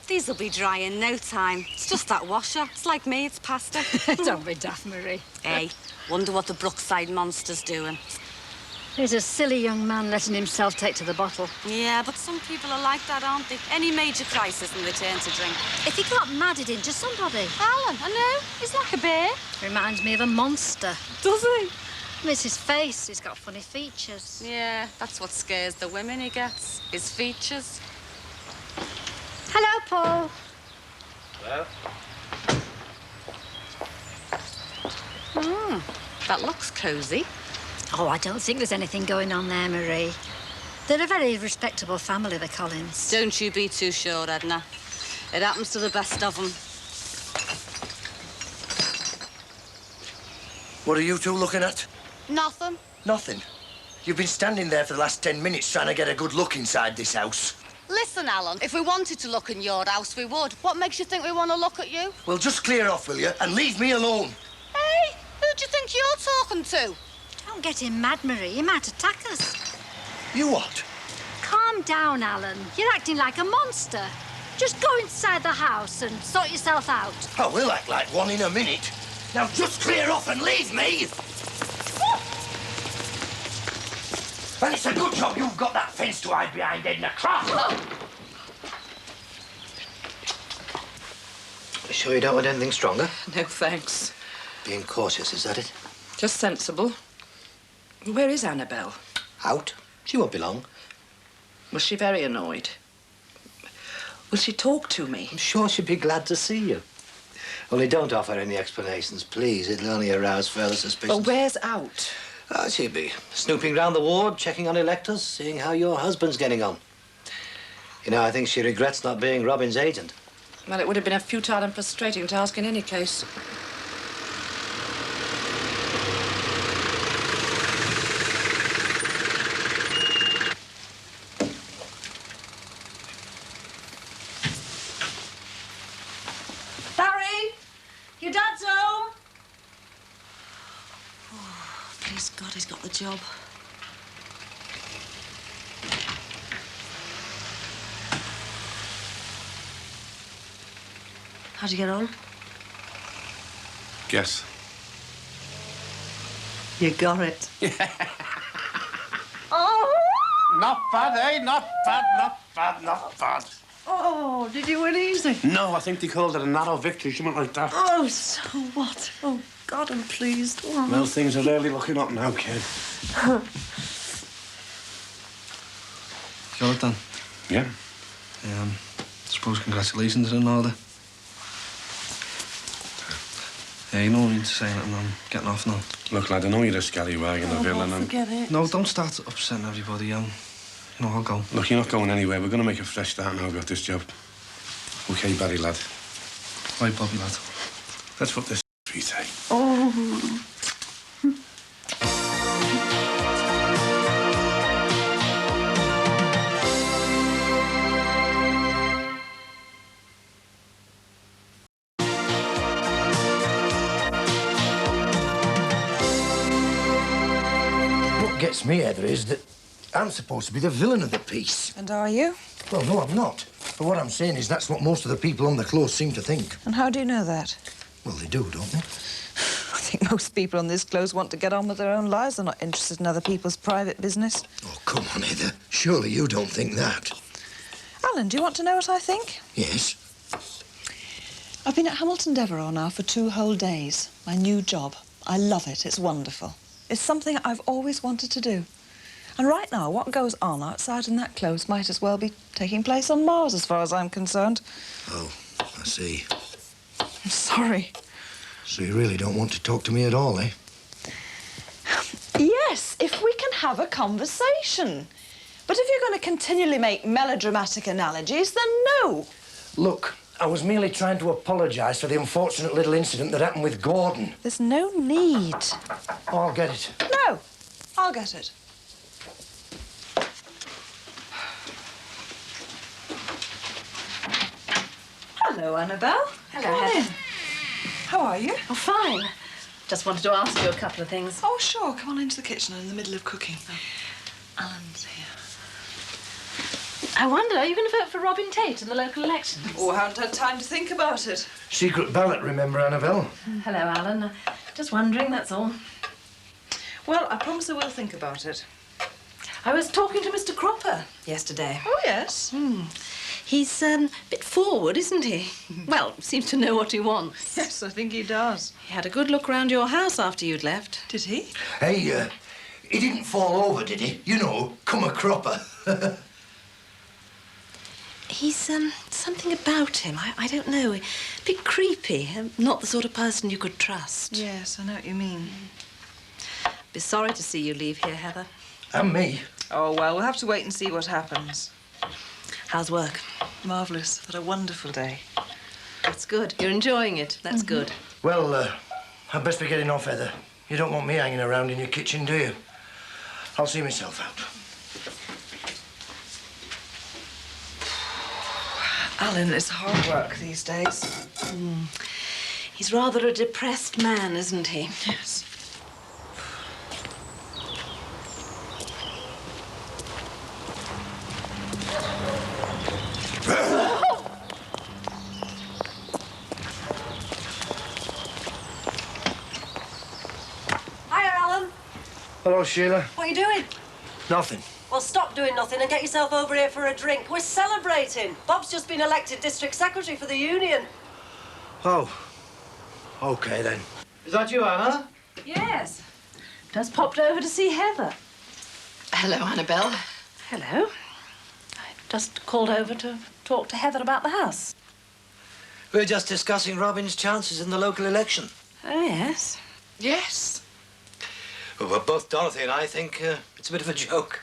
These'll be dry in no time. It's just that washer. It's like me, it's pasta. Don't be daft, Marie. Hey, wonder what the Brookside monster's doing. He's a silly young man letting himself take to the bottle. Yeah, but some people are like that, aren't they? Any major crisis and they turn to drink. If he got madded into somebody. Alan, I know. He's like a bear. Reminds me of a monster. Does he? It's his face. He's got funny features. Yeah, that's what scares the women he gets. His features. Hello, Paul. Hello? That looks cosy. Oh, I don't think there's anything going on there, Marie. They're a very respectable family, the Collins. Don't you be too sure, Edna. It happens to the best of them. What are you two looking at? Nothing. Nothing. You've been standing there for the last 10 minutes trying to get a good look inside this house. Listen, Alan, if we wanted to look in your house, we would. What makes you think we want to look at you? Well, just clear off, will you, and leave me alone. Hey, who do you think you're talking to? Don't get him mad, Marie. He might attack us. You what? Calm down, Alan. You're acting like a monster. Just go inside the house and sort yourself out. Oh, we'll act like one in a minute. Now just clear off and leave me. And it's a good job you've got that fence to hide behind, Edna Croft. You sure you don't want anything stronger? No, thanks. Being cautious, is that it? Just sensible. Where is Annabelle? Out. She won't be long. Was she very annoyed? Will she talk to me? I'm sure she'd be glad to see you. Only don't offer any explanations, please. It'll only arouse further suspicions. Well, where's out? She'd be snooping round the ward, checking on electors, seeing how your husband's getting on. You know, I think she regrets not being Robin's agent. Well, it would have been a futile and frustrating task in any case. Barry, your dad's home. job. How'd you get on? Guess. You got it. Not bad, eh? Not bad, not bad, not bad. Oh, did you win easy? No, I think they called it a narrow victory, something like that. Oh, so what? Oh, God, I'm pleased. Oh. Well, things are really looking up now, kid. Got it then? Yeah. Suppose congratulations are in order. Yeah, you don't need to say anything. I'm getting off now. Look, lad, I know you're a scallywag and a villain and... Forget it. No, don't start upsetting everybody. You know, I'll go. Look, you're not going anywhere. We're going to make a fresh start now. I've got this job. OK, Barry, lad. Right, Bobby, lad. Let's put this street, eh? Oh. What gets me, Heather, is that I'm supposed to be the villain of the piece. And are you? Well, no, I'm not. But what I'm saying is that's what most of the people on the close seem to think. And how do you know that? Well, they do, don't they? I think most people on this close want to get on with their own lives. They're not interested in other people's private business. Oh, come on, Heather. Surely you don't think that. Alan, do you want to know what I think? Yes. I've been at Hamilton Devereux now for 2 whole days. My new job. I love it. It's wonderful. It's something I've always wanted to do. And right now, what goes on outside in that close might as well be taking place on Mars, as far as I'm concerned. Oh, I see. I'm sorry. So you really don't want to talk to me at all, eh? Yes, if we can have a conversation. But if you're going to continually make melodramatic analogies, then no. Look, I was merely trying to apologise for the unfortunate little incident that happened with Gordon. There's no need. Oh, I'll get it. No, I'll get it. Hello, Annabelle. Hello, Come on Heather. in. How are you? Oh, fine. Just wanted to ask you a couple of things. Oh, sure. Come on into the kitchen. I'm in the middle of cooking. Alan's here. I wonder, are you going to vote for Robin Tate in the local elections? Oh, I haven't had time to think about it. Secret ballot, remember, Annabelle? Hello, Alan. Just wondering, that's all. Well, I promise I will think about it. I was talking to Mr. Cropper yesterday. Oh, yes? He's a bit forward, isn't he? Well, seems to know what he wants. Yes, I think he does. He had a good look round your house after you'd left. Did he? Hey, he didn't fall over, did he? You know, come a cropper. He's, something about him. I don't know. A bit creepy. Not the sort of person you could trust. Yes, I know what you mean. Be sorry to see you leave here, Heather. And me. Oh, well, we'll have to wait and see what happens. How's work? Marvellous. Had a wonderful day. That's good. You're enjoying it. That's good. Well, I'd best be getting off, Heather. You don't want me hanging around in your kitchen, do you? I'll see myself out. Alan, it's hard work these days. He's rather a depressed man, isn't he? Yes. Hiya, Alan. Hello, Sheila. What are you doing? Nothing. Well, stop doing nothing and get yourself over here for a drink. We're celebrating. Bob's just been elected district secretary for the union. Oh. OK, then. Is that you, Anna? Yes. Just popped over to see Heather. Hello, Annabelle. Hello. I just called over to talk to Heather about the house. We were just discussing Robin's chances in the local election. Oh, yes. Yes. Well, both Dorothy and I think it's a bit of a joke.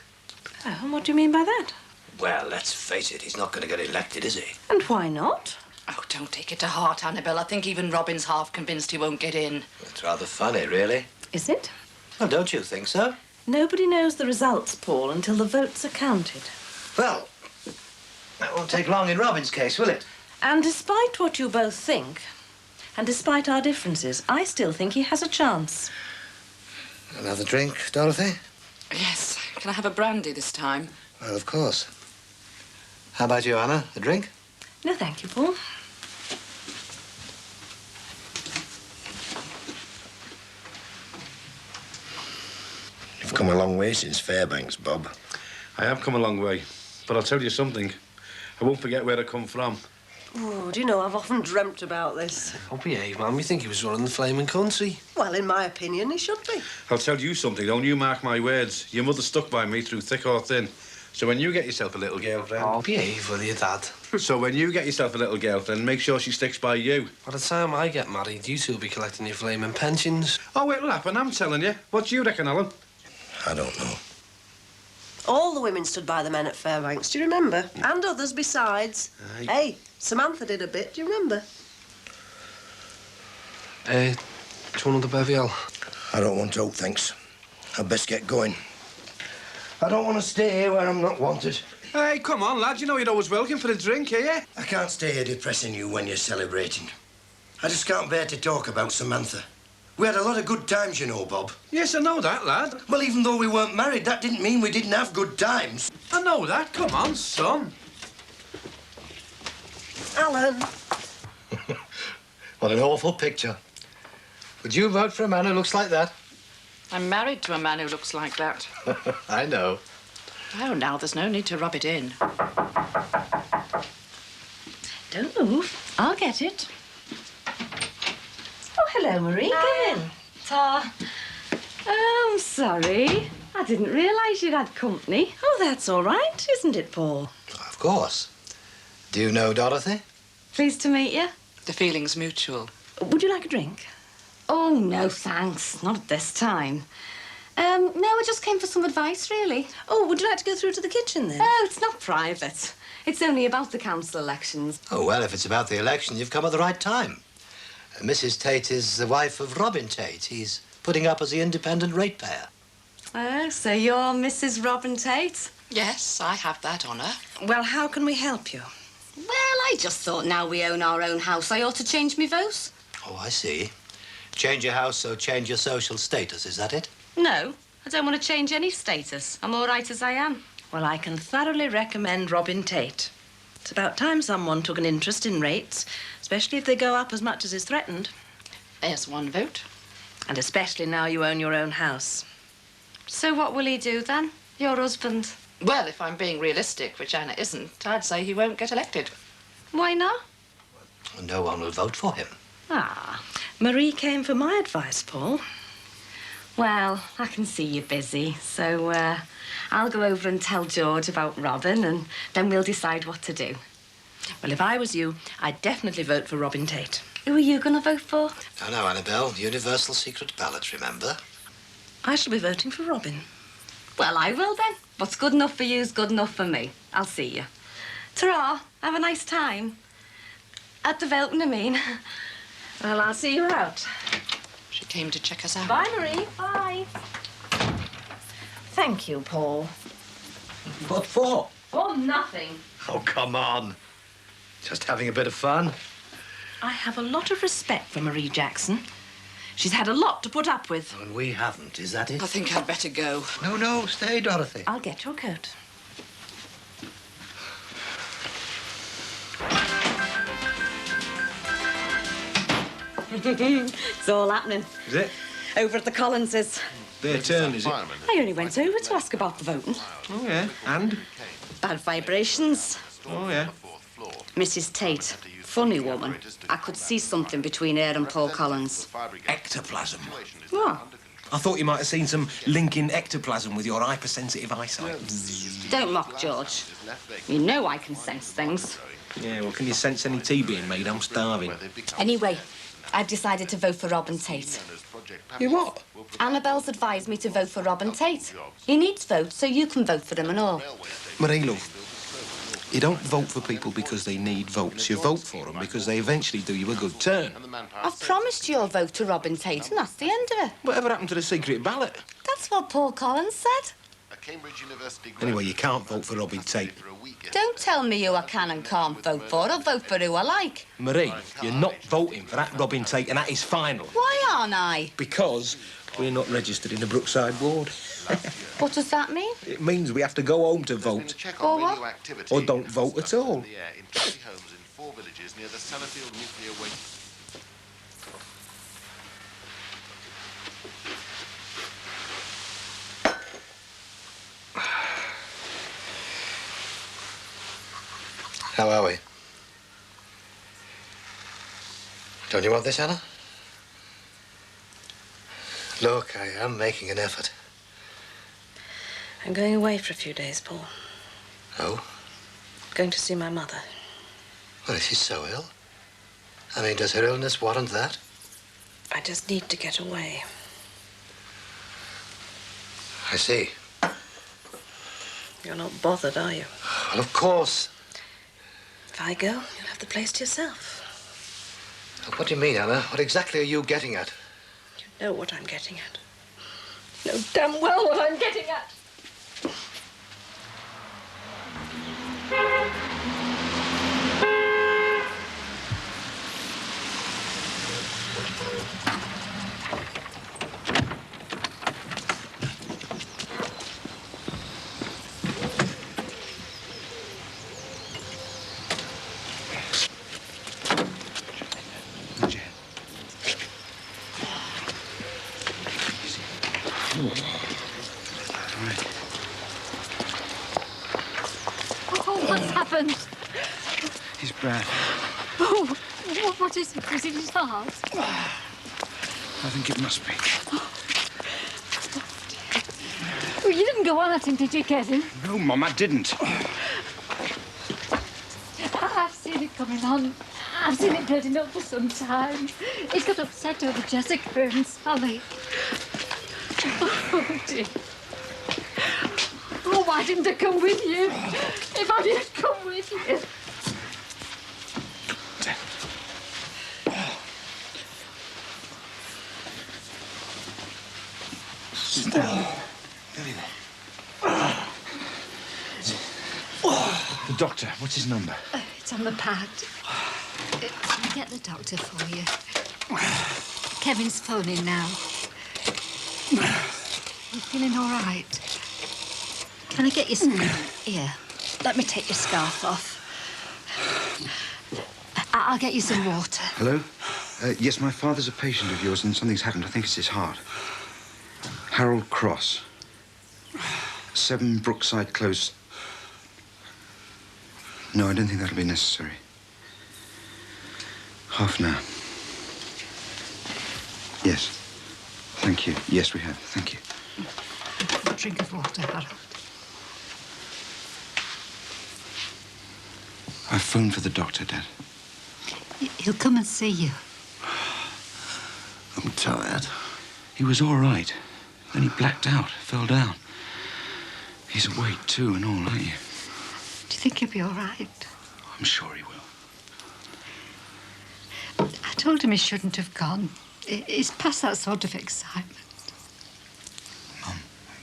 Oh, and what do you mean by that? Well, let's face it, he's not going to get elected, is he? And why not? Oh, don't take it to heart, Annabelle. I think even Robin's half convinced he won't get in. It's rather funny, really. Is it? Well, don't you think so? Nobody knows the results, Paul, until the votes are counted. Well, that won't take long in Robin's case, will it? And despite what you both think, and despite our differences, I still think he has a chance. Another drink, Dorothy? Yes. Can I have a brandy this time? Well, of course. How about you, Anna? A drink? No, thank you, Paul. You've come a long way since Fairbanks, Bob. I have come a long way, but I'll tell you something. I won't forget where I come from. Oh, do you know, I've often dreamt about this. Oh, behave, Mum. You think he was running the flaming country? Well, in my opinion, he should be. I'll tell you something, don't you mark my words. Your mother stuck by me through thick or thin. So when you get yourself a little girlfriend... Oh, behave, will you, Dad? So when you get yourself a little girlfriend, make sure she sticks by you. By the time I get married, you two will be collecting your flaming pensions. Oh, it'll happen, I'm telling you. What do you reckon, Alan? I don't know. All the women stood by the men at Fairbanks, do you remember? And others besides. Aye. Hey, Samantha did a bit, do you remember? Do you want another bevial? I don't want to, thanks. I'd best get going. I don't want to stay here where I'm not wanted. Hey, come on, lad. You know you're always welcome for a drink, here. I can't stay here depressing you when you're celebrating. I just can't bear to talk about Samantha. We had a lot of good times, you know, Bob. Yes, I know that, lad. Well, even though we weren't married, that didn't mean we didn't have good times. I know that. Come on, son. Alan. What an awful picture. Would you vote for a man who looks like that? I'm married to a man who looks like that. I know. Oh, now, there's no need to rub it in. Don't move. I'll get it. Oh, hello, Marie. Come in. Ta. Oh, I'm sorry. I didn't realise you'd had company. Oh, that's all right, isn't it, Paul? Of course. Do you know Dorothy? Pleased to meet you. The feeling's mutual. Would you like a drink? Oh, no, thanks. Not at this time. No, I just came for some advice, really. Oh, would you like to go through to the kitchen, then? Oh, it's not private. It's only about the council elections. Oh, well, if it's about the election, you've come at the right time. Mrs. Tate is the wife of Robin Tate. He's putting up as the independent ratepayer. Oh, so you're Mrs. Robin Tate? Yes, I have that honour. Well, how can we help you? Well, I just thought now we own our own house, I ought to change me vote. Oh, I see. Change your house, so change your social status, is that it? No, I don't want to change any status. I'm all right as I am. Well, I can thoroughly recommend Robin Tate. It's about time someone took an interest in rates, especially if they go up as much as is threatened. There's one vote. And especially now you own your own house. So what will he do, then? Your husband? Well, if I'm being realistic, which Anna isn't, I'd say he won't get elected. Why not? No one will vote for him. Ah, Marie came for my advice, Paul. Well, I can see you're busy, so I'll go over and tell George about Robin, and then we'll decide what to do. Well, if I was you, I'd definitely vote for Robin Tate. Who are you going to vote for? I know, Annabelle. Universal secret ballot, remember? I shall be voting for Robin. Well, I will then. What's good enough for you is good enough for me. I'll see you. Ta-ra. Have a nice time. At the voting, I mean. Well, I'll see you out. She came to check us out. Bye, Marie. Bye. Thank you, Paul. What for? Oh, nothing. Oh, come on. Just having a bit of fun. I have a lot of respect for Marie Jackson. She's had a lot to put up with. And we haven't, is that it? I think I'd better go. No, no, stay, Dorothy. I'll get your coat. It's all happening. Is it? Over at the Collinses. Their turn, is it? I only went over to ask about the voting. Oh, yeah. And? Bad vibrations. Oh, yeah. Mrs. Tate, funny woman. I could see something between her and Paul Collins. Ectoplasm. What? I thought you might have seen some linking ectoplasm with your hypersensitive eyesight. Don't mock, George. You know I can sense things. Yeah, well, can you sense any tea being made? I'm starving. Anyway, I've decided to vote for Robin Tate. You what? Annabelle's advised me to vote for Robin Tate. He needs votes, so you can vote for him and all. Marie, love, you don't vote for people because they need votes. You vote for them because they eventually do you a good turn. I've promised your vote to Robin Tate, and that's the end of it. Whatever happened to the secret ballot? That's what Paul Collins said. Anyway, you can't vote for Robin Tate. Don't tell me who I can and can't vote for. I'll vote for who I like. Marie, you're not voting for that Robin Tate, and that is final. Why aren't I? Because we're not registered in the Brookside ward. What does that mean? It means we have to go home to vote. Or what? Or don't vote at all. In 20 homes in 4 villages near the Sellafield nuclear waste. How are we? Don't you want this, Anna? Look, I am making an effort. I'm going away for a few days, Paul. Oh? Going to see my mother. Well, is she so ill? I mean, does her illness warrant that? I just need to get away. I see. You're not bothered, are you? Well, of course. If I go, you'll have the place to yourself. What do you mean, Anna? What exactly are you getting at? You know what I'm getting at. You know damn well what I'm getting at. Oh, what's happened? His breath. Oh, what is it? Is it his heart? I think it must be. Oh, you didn't go on at him, did you, Kevin? No, Mum, I didn't. I've seen it coming on. I've seen it building up for some time. He got upset over Jessica and Sally. Oh, dear. Oh, why didn't I come with you? If I did come with you. The doctor, what's his number? It's on the pad. I'll get the doctor for you. Kevin's phoning now. You feeling all right? Can I get you some... Here, let me take your scarf off. I'll get you some water. Hello? Yes, my father's a patient of yours and something's happened. I think it's his heart. Harold Cross. 7 Brookside Close. No, I don't think that'll be necessary. Half an hour. Yes. Thank you. Yes, we have. Thank you. A drink of water, Harold. I phoned for the doctor, Dad. He'll come and see you. I'm tired. He was all right. Then he blacked out, fell down. He's awake, too, and all, aren't you? Do you think he'll be all right? I'm sure he will. I told him he shouldn't have gone. He's past that sort of excitement. Mum,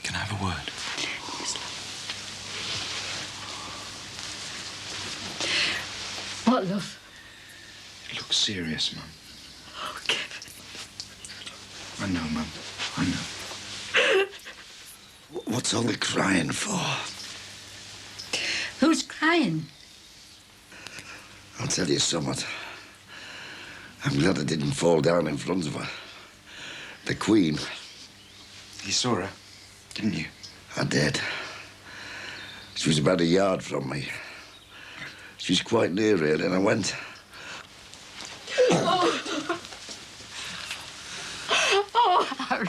can I have a word? Yes, love. What, love? It looks serious, Mum. Oh, Kevin. I know, Mum. I know. What's all the crying for? Who's crying? I'll tell you something. I'm glad I didn't fall down in front of her. The Queen. You saw her, didn't you? I did. She was about a yard from me. She was quite near, really, and I went... Oh, oh Harry.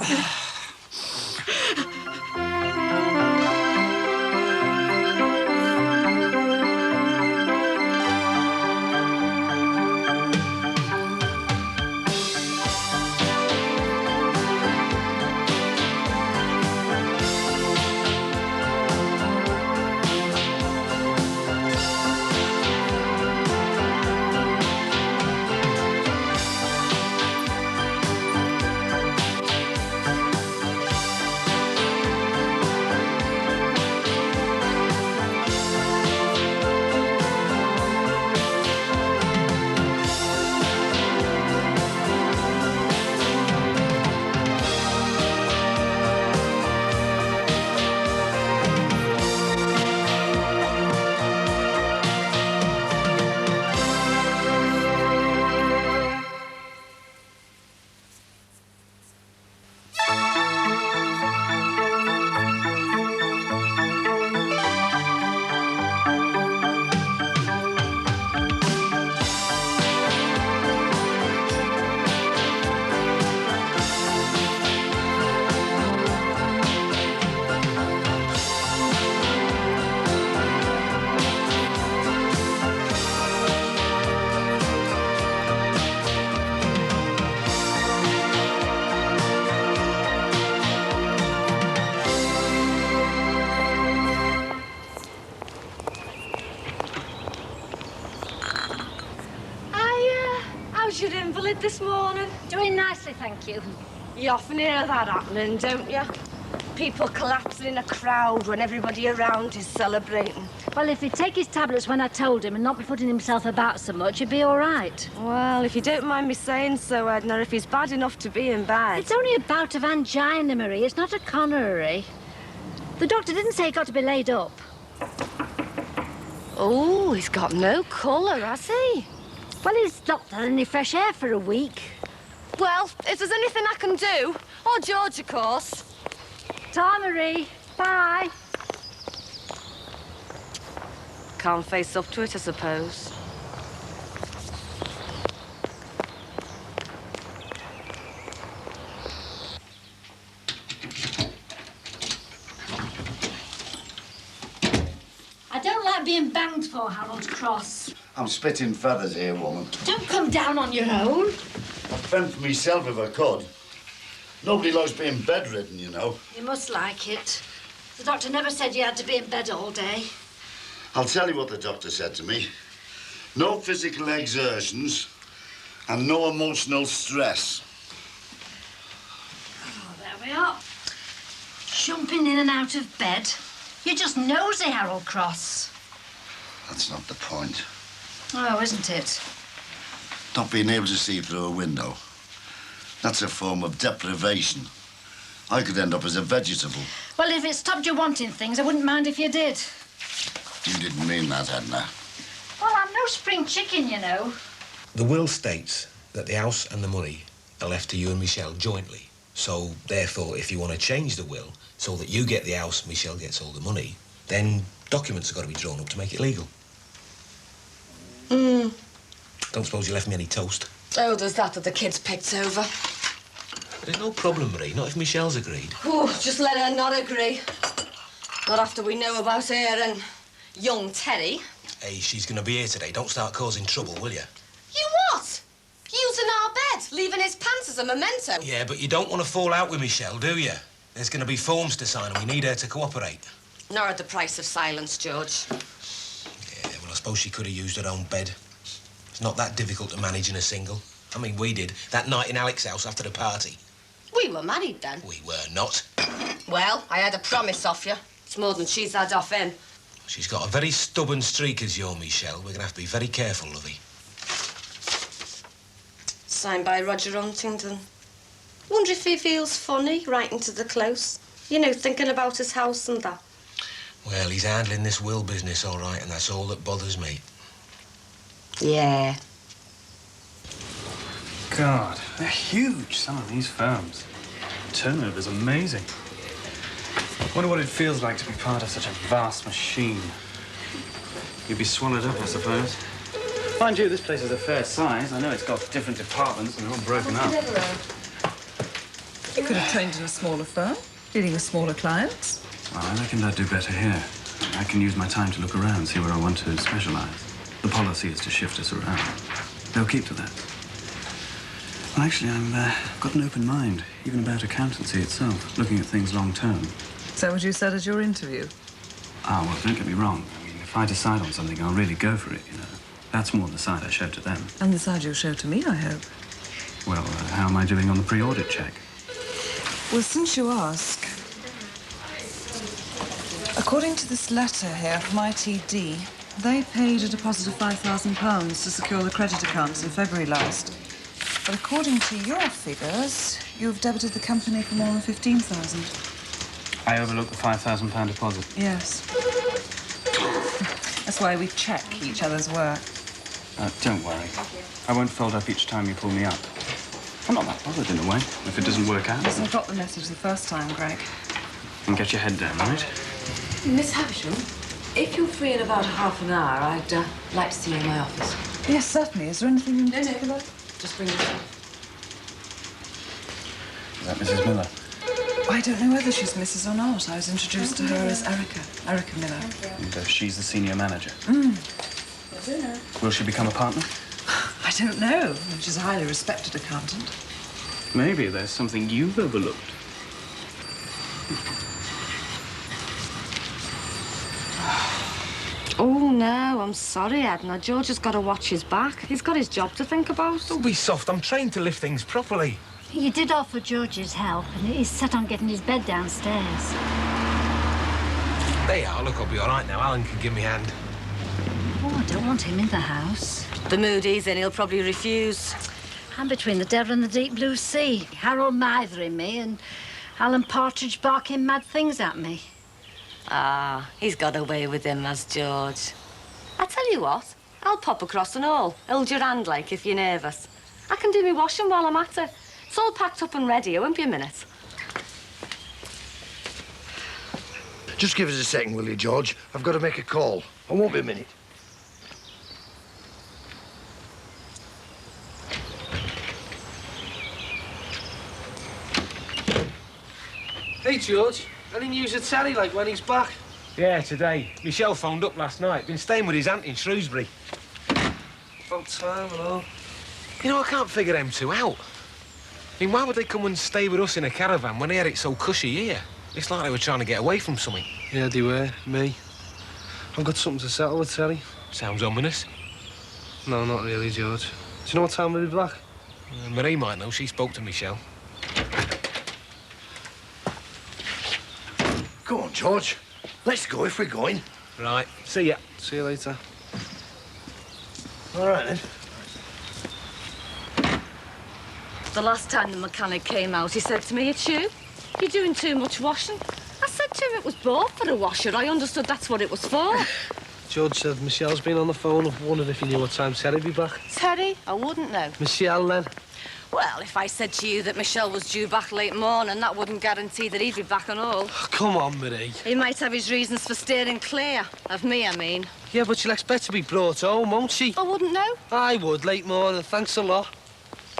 How's your invalid this morning? Doing nicely, thank you. You often hear that happening, don't you? People collapsing in a crowd when everybody around is celebrating. Well, if he'd take his tablets when I told him and not be putting himself about so much, he'd be all right. Well, if you don't mind me saying so, Edna, if he's bad enough to be in bed... It's only a bout of angina, Marie. It's not a coronary. The doctor didn't say he got to be laid up. Oh, he's got no colour, has he? Well, he's not had any fresh air for a week. Well, if there's anything I can do, or George, of course. Ta, Marie. Bye. Can't face up to it, I suppose. I don't like being banged for, Harold Cross. I'm spitting feathers here, woman. Don't come down on your own. I'd fend for myself if I could. Nobody likes being bedridden, you know. You must like it. The doctor never said you had to be in bed all day. I'll tell you what the doctor said to me. No physical exertions and no emotional stress. Oh, there we are. Jumping in and out of bed. You're just nosy, Harold Cross. That's not the point. Oh, isn't it? Not being able to see through a window. That's a form of deprivation. I could end up as a vegetable. Well, if it stopped you wanting things, I wouldn't mind if you did. You didn't mean that, Edna. Well, I'm no spring chicken, you know. The will states that the house and the money are left to you and Michelle jointly. So, therefore, if you want to change the will so that you get the house and Michelle gets all the money, then documents have got to be drawn up to make it legal. Don't suppose you left me any toast? Oh, there's that the kids picked over. There's no problem, Marie, not if Michelle's agreed. Oh, just let her not agree. Not after we know about her and young Terry. Hey, she's going to be here today. Don't start causing trouble, will you? You what? Using our bed, leaving his pants as a memento. Yeah, but you don't want to fall out with Michelle, do you? There's going to be forms to sign and we need her to cooperate. Nor at the price of silence, George. Yeah, well, I suppose she could have used her own bed. It's not that difficult to manage in a single. I mean, we did that night in Alex's house after the party. We were married then. We were not. Well, I had a promise off you. It's more than she's had off him. She's got a very stubborn streak as your Michelle. We're going to have to be very careful, lovey. Signed by Roger Huntington. Wonder if he feels funny writing to the close. You know, thinking about his house and that. Well, he's handling this will business all right, and that's all that bothers me. Yeah. God, they're huge, some of these firms. The turnover's amazing. Wonder what it feels like to be part of such a vast machine. You'd be swallowed up, I suppose. Mind you, this place is a fair size. I know it's got different departments and they're all broken up. You could have trained in a smaller firm, dealing with smaller clients. Well, I reckon I'd do better here. I can use my time to look around, see where I want to specialize. The policy is to shift us around. They'll keep to that. Well, actually, I've got an open mind, even about accountancy itself, looking at things long term. Is that what you said at your interview? Ah, well, don't get me wrong. I mean, if I decide on something, I'll really go for it, you know. That's more the side I show to them. And the side you'll show to me, I hope. Well, how am I doing on the pre-audit check? Well, since you ask, according to this letter here from ITD, they paid a deposit of £5,000 to secure the credit accounts in February last. But according to your figures, you've debited the company for more than £15,000. I overlooked the £5,000 deposit. Yes. That's why we check each other's work. Don't worry. I won't fold up each time you pull me up. I'm not that bothered in a way, if it doesn't work out. Yes, I got the message the first time, Greg. And get your head down, right? Miss Havisham, if you're free in about half an hour, I'd like to see you in my office. Yes, certainly. Is there anything in particular? Just bring it up. Is that Mrs. Miller? I don't know whether she's Mrs. or not. I was introduced to her as Erica Miller. And she's the senior manager. Mm. Will she become a partner? I don't know. She's a highly respected accountant. Maybe there's something you've overlooked. Oh, no, I'm sorry, Edna. George has got to watch his back. He's got his job to think about. Don't be soft. I'm trained to lift things properly. You did offer George's help, and he's set on getting his bed downstairs. There you are. Look, I'll be all right now. Alan can give me a hand. Oh, I don't want him in the house. The mood he's in, he'll probably refuse. I'm between the devil and the deep blue sea. Harold mithering me and Alan Partridge barking mad things at me. Ah, he's got away with him, has George. I tell you what, I'll pop across and all. Hold your hand, like, if you're nervous. I can do me washing while I'm at it. It's all packed up and ready. It won't be a minute. Just give us a second, will you, George? I've got to make a call. I won't be a minute. Hey, George. Any news of Terry, like, when he's back? Yeah, today. Michelle phoned up last night. Been staying with his aunt in Shrewsbury. About time and all. You know, I can't figure them two out. I mean, why would they come and stay with us in a caravan when they had it so cushy here? It's like they were trying to get away from something. Yeah, they were. Me. I've got something to settle with Terry. Sounds ominous. No, not really, George. Do you know what time we'll be back? Marie might know. She spoke to Michelle. Go on, George. Let's go if we're going. Right. See ya. See you later. All right, then. The last time the mechanic came out, he said to me, "It's you. You're doing too much washing." I said to him it was bought for a washer. I understood that's what it was for. George said Michelle's been on the phone. I wondered if you knew what time Terry'd be back. Terry? I wouldn't know. Michelle, then? Well, if I said to you that Michelle was due back late morning, that wouldn't guarantee that he'd be back and all. Oh, come on, Marie. He might have his reasons for steering clear. Of me, I mean. Yeah, but she'll expect to be brought home, won't she? I wouldn't know. I would, late morning. Thanks a lot.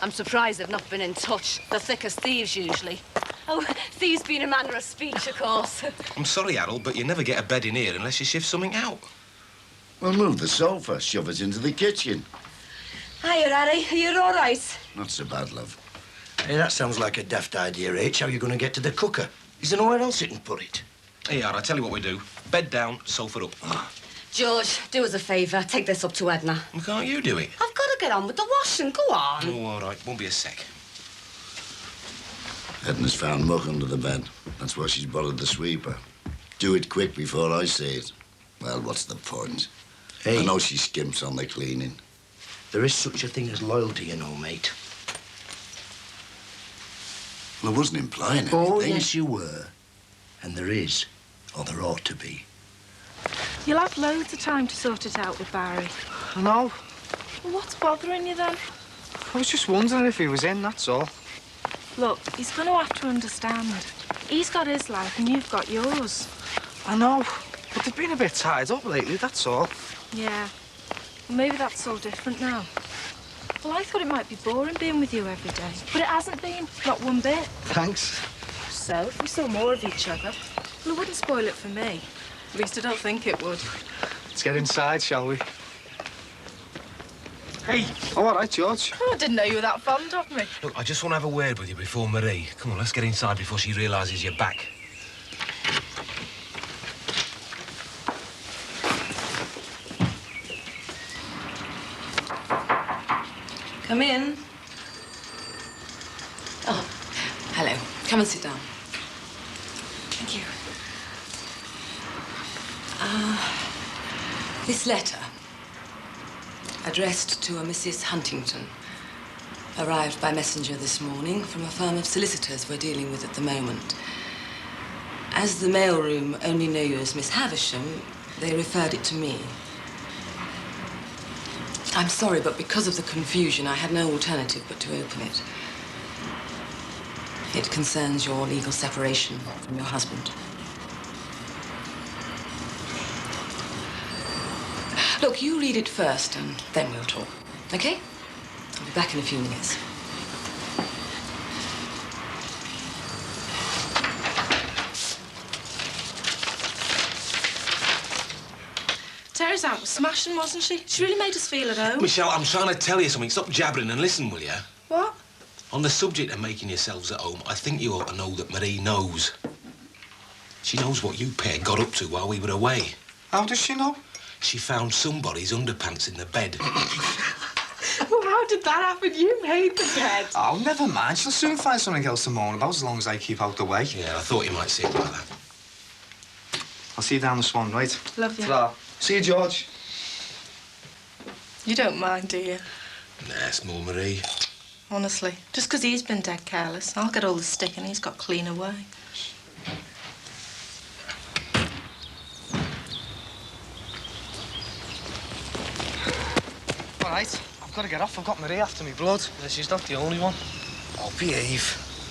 I'm surprised they've not been in touch. They're thick as thieves, usually. Oh, thieves being a manner of speech, of course. I'm sorry, Harold, but you never get a bed in here unless you shift something out. Well, move the sofa, shove it into the kitchen. Hiya, Harry. Are you all right? Not so bad, love. Hey, that sounds like a daft idea, H. How are you going to get to the cooker? Is there nowhere else you can put it? Hey, I tell you what we do. Bed down, sofa up. George, do us a favour. Take this up to Edna. Well, can't you do it? I've got to get on with the washing. Go on. Oh, all right. Won't be a sec. Edna's found muck under the bed. That's why she's bothered the sweeper. Do it quick before I see it. Well, what's the point? Hey. I know she skimps on the cleaning. There is such a thing as loyalty, you know, mate. Well, I wasn't implying anything. Oh, yes, you were. And there is, or there ought to be. You'll have loads of time to sort it out with Barry. I know. Well, what's bothering you then? I was just wondering if he was in, that's all. Look, he's going to have to understand. He's got his life and you've got yours. I know, but they've been a bit tied up lately, that's all. Yeah. Well, maybe that's all different now. Well, I thought it might be boring being with you every day, but it hasn't been, not one bit. Thanks. So, if we saw more of each other, well, it wouldn't spoil it for me. At least I don't think it would. Let's get inside, shall we? Hey. Oh, all right, George. Oh, I didn't know you were that fond of me. Look, I just want to have a word with you before Marie. Come on, let's get inside before she realises you're back. Come in. Oh, hello. Come and sit down. Thank you. This letter, addressed to a Mrs. Huntington, arrived by messenger this morning from a firm of solicitors we're dealing with at the moment. As the mailroom only know you as Miss Havisham, they referred it to me. I'm sorry, but because of the confusion, I had no alternative but to open it. It concerns your legal separation from your husband. Look, you read it first, and then we'll talk, okay? I'll be back in a few minutes. Terry's aunt was smashing, wasn't she? She really made us feel at home. Michelle, I'm trying to tell you something. Stop jabbering and listen, will you? What? On the subject of making yourselves at home, I think you ought to know that Marie knows. She knows what you pair got up to while we were away. How does she know? She found somebody's underpants in the bed. Well, how did that happen? You made the bed. Oh, never mind. She'll soon find something else to moan about as long as I keep out the way. Yeah, I thought you might see it like that. I'll see you down the Swan, right? Love you. Ta-ra. See you, George. You don't mind, do you? Nah, small Marie. Honestly, just 'cause he's been dead careless, I'll get all the stick and he's got clean away. All right, I've got to get off. I've got Marie after me blood. Yeah, she's not the only one. Oh, behave.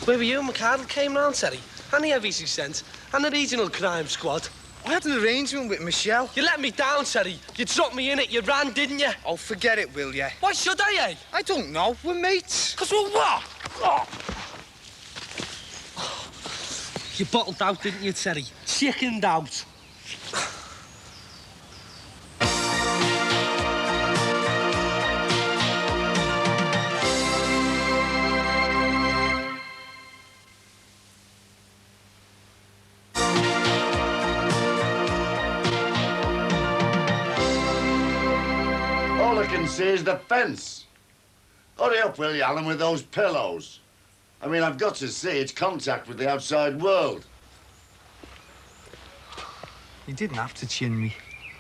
Where were you and McCardle came round, Terry? And the FEC sent, and the regional crime squad. I had an arrangement with Michelle. You let me down, Terry. You dropped me in it. You ran, didn't you? Oh, forget it, will you? Why should I, eh? I don't know. We're mates. 'Cause we're what? Oh. You bottled out, didn't you, Terry? Chickened out. All I can say is the fence. Hurry up, will you, Alan, with those pillows. I mean, I've got to say, it's contact with the outside world. You didn't have to chin me.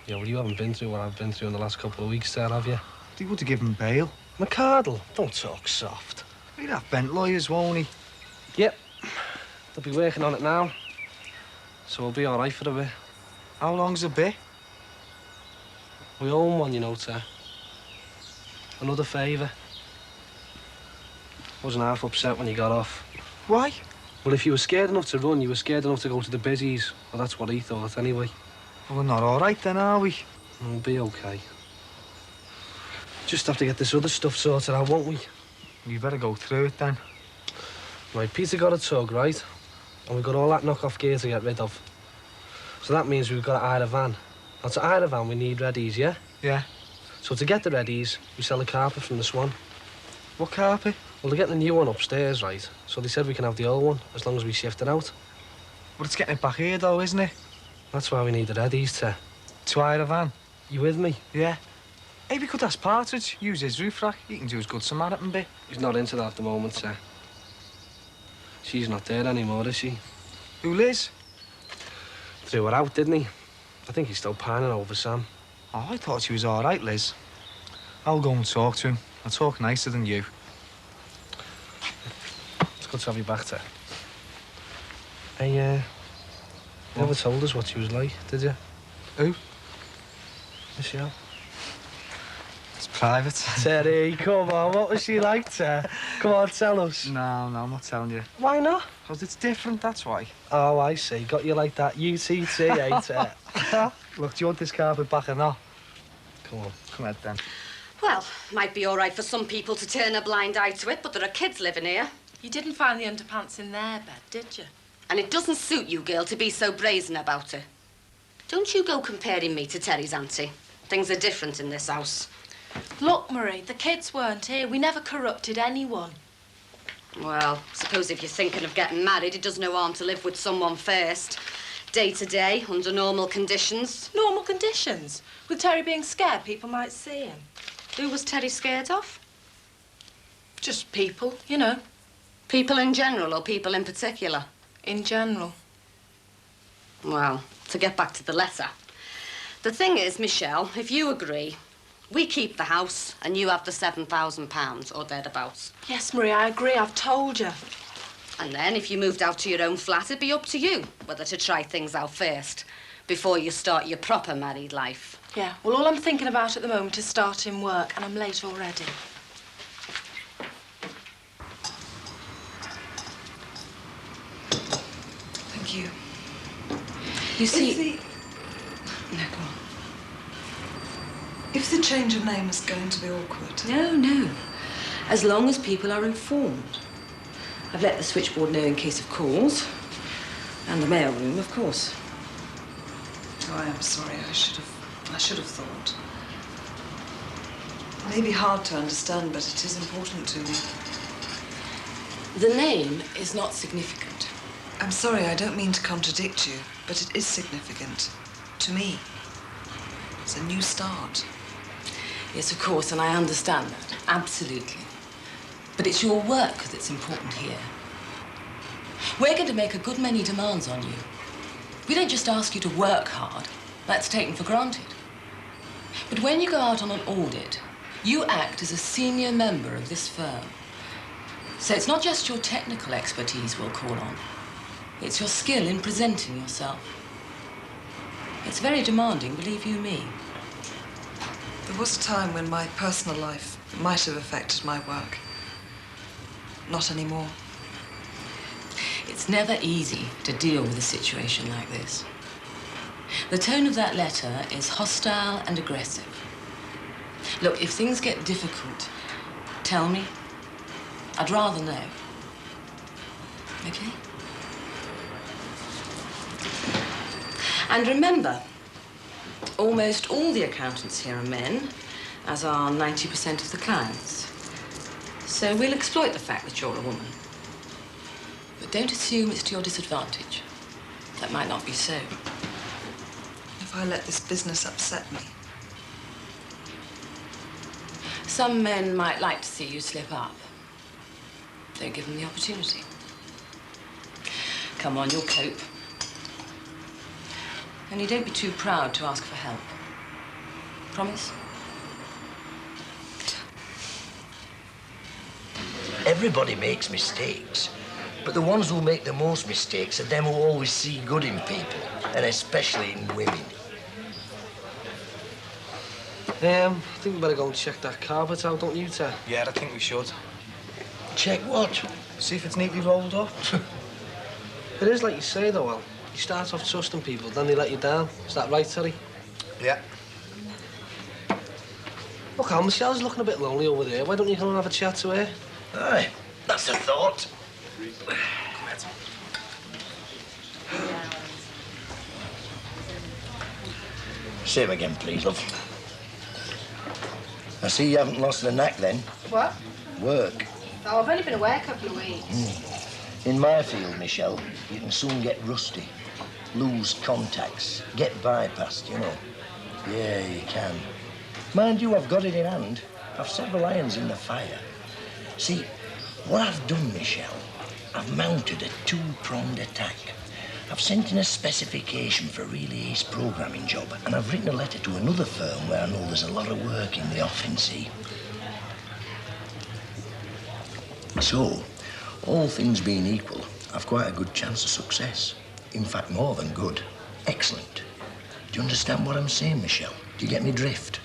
Yeah, well, you haven't been through what I've been through in the last couple of weeks there, have you? He would have given bail. McCardle, don't talk soft. He'd have bent lawyers, won't he? Yep. They'll be working on it now. So we'll be all right for a bit. How long's a bit? We own one, you know, Ter. Another favour. Wasn't half upset when you got off. Why? Well, if you were scared enough to run, you were scared enough to go to the busies. Well, that's what he thought, anyway. Well, we're not all right then, are we? We'll be okay. Just have to get this other stuff sorted out, won't we? We better go through it then. Right, Peter got a tug, right? And we've got all that knock-off gear to get rid of. So that means we've got to hire a van. Now, to hire a van, we need readies, yeah? Yeah. So to get the readies, we sell the carpet from the Swan. What carpet? Well, they're getting the new one upstairs, right? So they said we can have the old one, as long as we shift it out. But it's getting it back here, though, isn't it? That's why we need the readies, Ter. To hire a van? You with me? Yeah. Hey, we could ask Partridge, use his roof rack. He can do his good Samaritan bit. He's not into that at the moment, Ter. She's not there anymore, is she? Who, Liz? Threw her out, didn't he? I think he's still pining over Sam. Oh, I thought she was all right, Liz. I'll go and talk to him. I'll talk nicer than you. It's good to have you back, Ter. Hey, you never told us what she was like, did you? Who? Michelle. It's private. Terry, come on, what was she like, Ter? Come on, tell us. No, I'm not telling you. Why not? Because it's different, that's why. Oh, I see. Got you like that UTT, eh, Ter? Look, do you want this carpet back or not? Come on. Come ahead, then. Well, might be all right for some people to turn a blind eye to it, but there are kids living here. You didn't find the underpants in their bed, did you? And it doesn't suit you, girl, to be so brazen about it. Don't you go comparing me to Terry's auntie. Things are different in this house. Look, Marie, the kids weren't here. We never corrupted anyone. Well, suppose if you're thinking of getting married, it does no harm to live with someone first. Day to day, under normal conditions. Normal conditions? With Terry being scared, people might see him. Who was Terry scared of? Just people, you know. People in general or people in particular? In general. Well, to get back to the letter. The thing is, Michelle, if you agree, we keep the house and you have the £7,000 or thereabouts. Yes, Marie, I agree. I've told you. And then if you moved out to your own flat, it'd be up to you whether to try things out first before you start your proper married life. Yeah, well, all I'm thinking about at the moment is starting work, and I'm late already. Thank you. You see... No, go on. If the change of name is going to be awkward... No. As long as people are informed. I've let the switchboard know in case of calls. And the mail room, of course. Oh, I am sorry. I should have thought. It may be hard to understand, but it is important to me. The name is not significant. I'm sorry, I don't mean to contradict you, but it is significant. To me. It's a new start. Yes, of course, and I understand that. Absolutely. But it's your work that's important here. We're going to make a good many demands on you. We don't just ask you to work hard. That's taken for granted. But when you go out on an audit, you act as a senior member of this firm. So it's not just your technical expertise we'll call on. It's your skill in presenting yourself. It's very demanding, believe you me. There was a time when my personal life might have affected my work. Not anymore. It's never easy to deal with a situation like this. The tone of that letter is hostile and aggressive. Look, if things get difficult, tell me. I'd rather know. Okay? And remember, almost all the accountants here are men, as are 90% of the clients. So we'll exploit the fact that you're a woman. But don't assume it's to your disadvantage. That might not be so. If I let this business upset me. Some men might like to see you slip up. Don't give them the opportunity. Come on, you'll cope. Only don't be too proud to ask for help. Promise? Everybody makes mistakes, but the ones who make the most mistakes are them who always see good in people, and especially in women. I think we better go and check that carpet out, don't you, Ted? Yeah, I think we should. Check what? See if it's neatly rolled up. It is like you say, though, Al. You start off trusting people, then they let you down. Is that right, Terry? Yeah. Look, Al, Michelle's looking a bit lonely over there. Why don't you come and have a chat to her? Aye, that's a thought. Same again, please, love. I see you haven't lost the knack, then. What? Work. Oh, I've only been away a couple of weeks. In my field, Michelle, you can soon get rusty, lose contacts, get bypassed, you know. Yeah, you can. Mind you, I've got it in hand. I've several irons in the fire. See, what I've done, Michelle, I've mounted a two-pronged attack. I've sent in a specification for a really ace programming job, and I've written a letter to another firm where I know there's a lot of work in the offing, see? So, all things being equal, I've quite a good chance of success. In fact, more than good. Excellent. Do you understand what I'm saying, Michelle? Do you get me drift?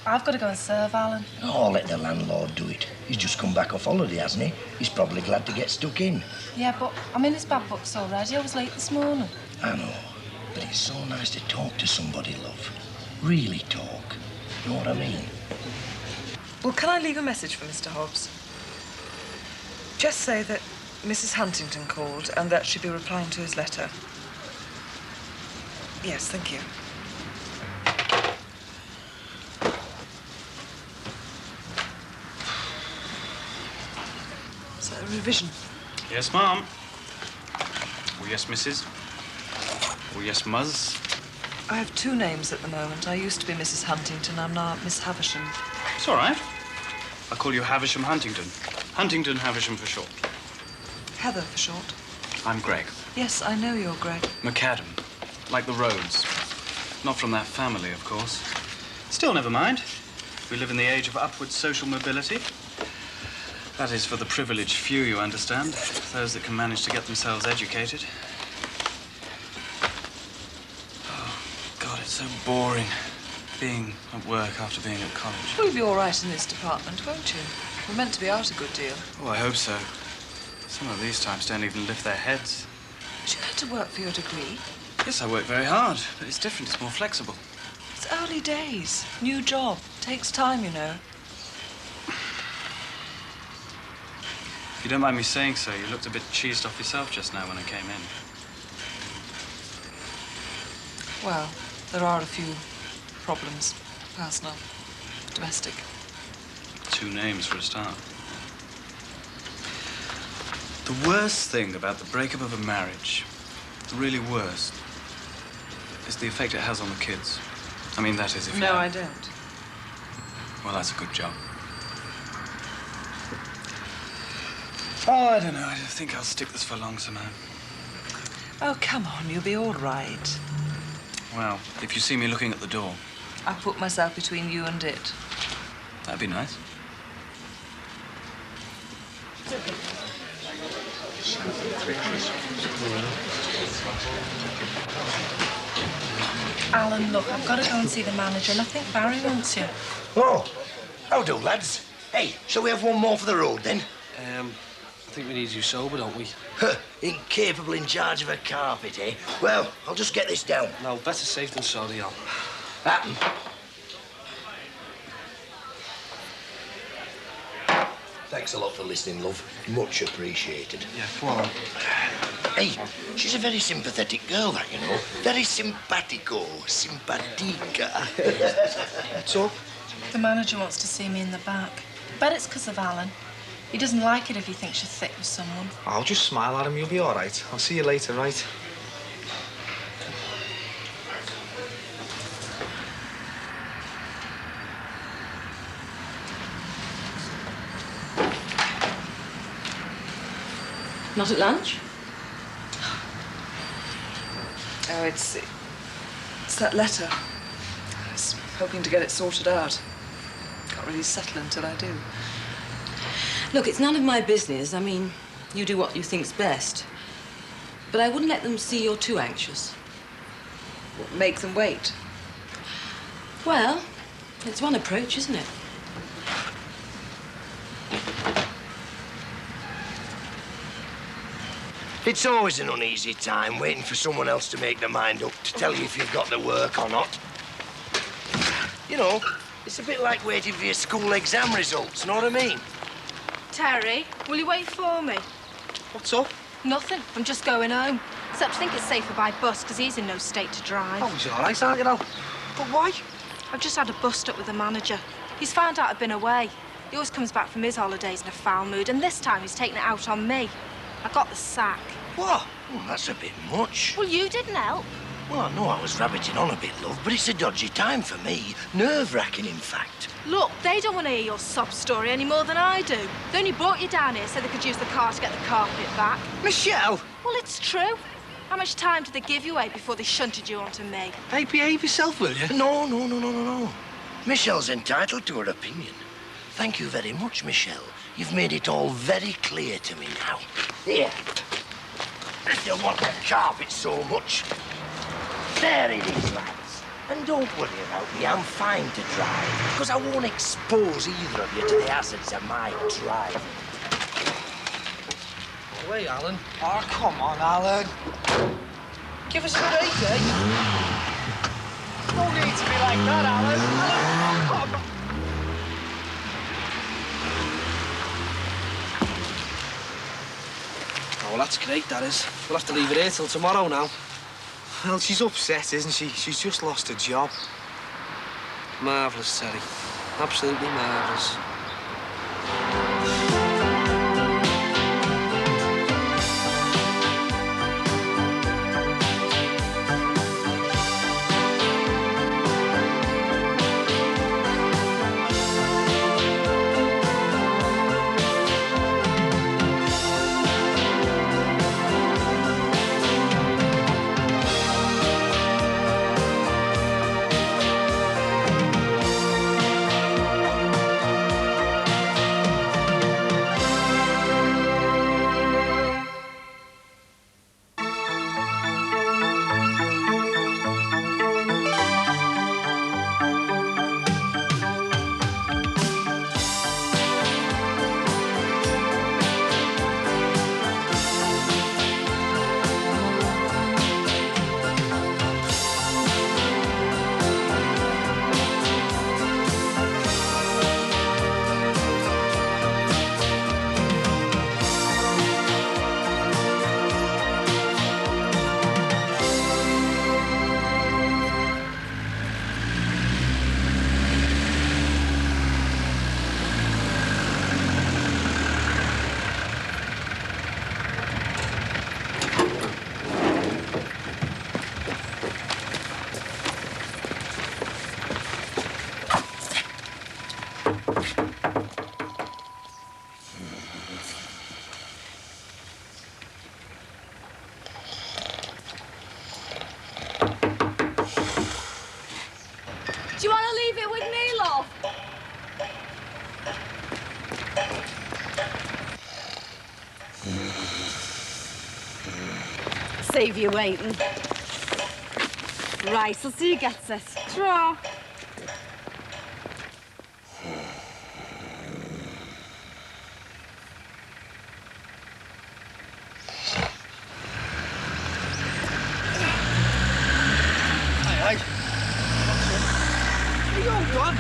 I've got to go and serve Alan. Oh, let the landlord do it. He's just come back off holiday, hasn't he? He's probably glad to get stuck in. Yeah, but I'm in his bad books already. I was late this morning. I know, but it's so nice to talk to somebody, love. Really talk. You know what I mean? Well, can I leave a message for Mr. Hobbs? Just say that Mrs. Huntington called and that she'd be replying to his letter. Yes, thank you. Is that a revision? Yes, ma'am. Oh, yes, missus. Oh, yes, muzz. I have two names at the moment. I used to be Mrs. Huntington. I'm now Miss Havisham. It's all right. I'll call you Havisham Huntington. Huntington Havisham for short. Heather for short. I'm Greg. Yes, I know you're Greg. McAdam. Like the roads. Not from that family, of course. Still, never mind. We live in the age of upward social mobility. That is for the privileged few, you understand. Those that can manage to get themselves educated. Oh, God, it's so boring being at work after being at college. You'll be all right in this department, won't you? We're meant to be out a good deal. Oh, I hope so. Some of these types don't even lift their heads. But you had to work for your degree. Yes, I work very hard, but it's different. It's more flexible. It's early days. New job. Takes time, you know. If you don't mind me saying so, you looked a bit cheesed off yourself just now when I came in. Well, there are a few problems. Personal, domestic. Two names for a start. The worst thing about the breakup of a marriage, the really worst, is the effect it has on the kids. I mean, that is if you... No, I don't. Well, that's a good job. Oh, I don't know. I think I'll stick this for long somehow. Oh, come on, you'll be all right. Well, if you see me looking at the door, I put myself between you and it. that'd be nice. Alan, look, I've got to go and see the manager, and I think Barry wants you. Oh, how do, lads? Hey, shall we have one more for the road, then? I think we need you sober, don't we? Huh, incapable in charge of a carpet, eh? Well, I'll just get this down. No, better safe than sorry, Al. Happen. Thanks a lot for listening, love. Much appreciated. Yeah, come on. Hey, she's a very sympathetic girl, that, you know. Very simpatico, simpatica. What's up? The manager wants to see me in the back. Bet it's because of Alan. He doesn't like it if he thinks you're thick with someone. I'll just smile at him. You'll be all right. I'll see you later, right? Not at lunch? Oh, it's that letter. I was hoping to get it sorted out. Can't really settle until I do. Look, it's none of my business. I mean, you do what you think's best. But I wouldn't let them see you're too anxious. What, make them wait? Well, it's one approach, isn't it? It's always an uneasy time waiting for someone else to make their mind up to tell you if you've got the work or not. You know, it's a bit like waiting for your school exam results, know what I mean? Terry, will you wait for me? What's up? Nothing. I'm just going home. Except I think it's safer by bus because he's in no state to drive. Oh, he's all right, aren't you, now? But why? I've just had a bust-up with the manager. He's found out I've been away. He always comes back from his holidays in a foul mood, and this time he's taken it out on me. I got the sack. What? Well, that's a bit much. Well, you didn't help. Well, I know I was rabbiting on a bit, love, but it's a dodgy time for me. Nerve-wracking, in fact. Look, they don't want to hear your sob story any more than I do. They only brought you down here so they could use the car to get the carpet back. Michelle! Well, it's true. How much time did they give you, before they shunted you onto me? Hey, behave yourself, will you? No. Michelle's entitled to her opinion. Thank you very much, Michelle. You've made it all very clear to me now. Here. If you want the carpet so much, there it is, lads. And don't worry about me, I'm fine to drive, because I won't expose either of you to the hazards of my driving. Wait, Alan. Oh, come on, Alan. Give us a break, eh? No need to be like that, Alan. Alan, Oh, well, that's great, that is. We'll have to leave it here till tomorrow now. Well, she's upset, isn't she? She's just lost her job. Marvellous, Terry. Absolutely marvellous. leave you waiting. Right, I'll see you gets it. Draw. Aye. Where you all gone?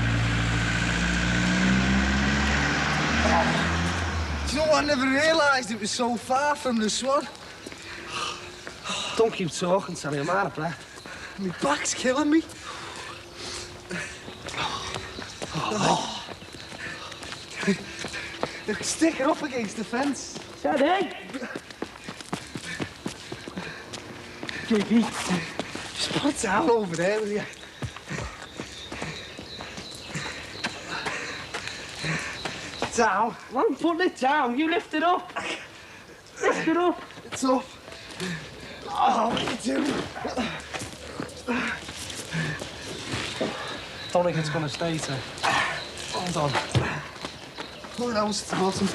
Do you know what? I never realised it was so far from the Swan. Don't keep talking, Sally. I'm out of breath. My back's killing me. Stick it up against the fence. Daddy! JP, just put it down over there, will you? Down. I'm putting it down. You lift it up. Lift it up. It's up. Oh, what are you doing? Don't think it's going to stay, sir. Hold on. Oh, that was the bottom.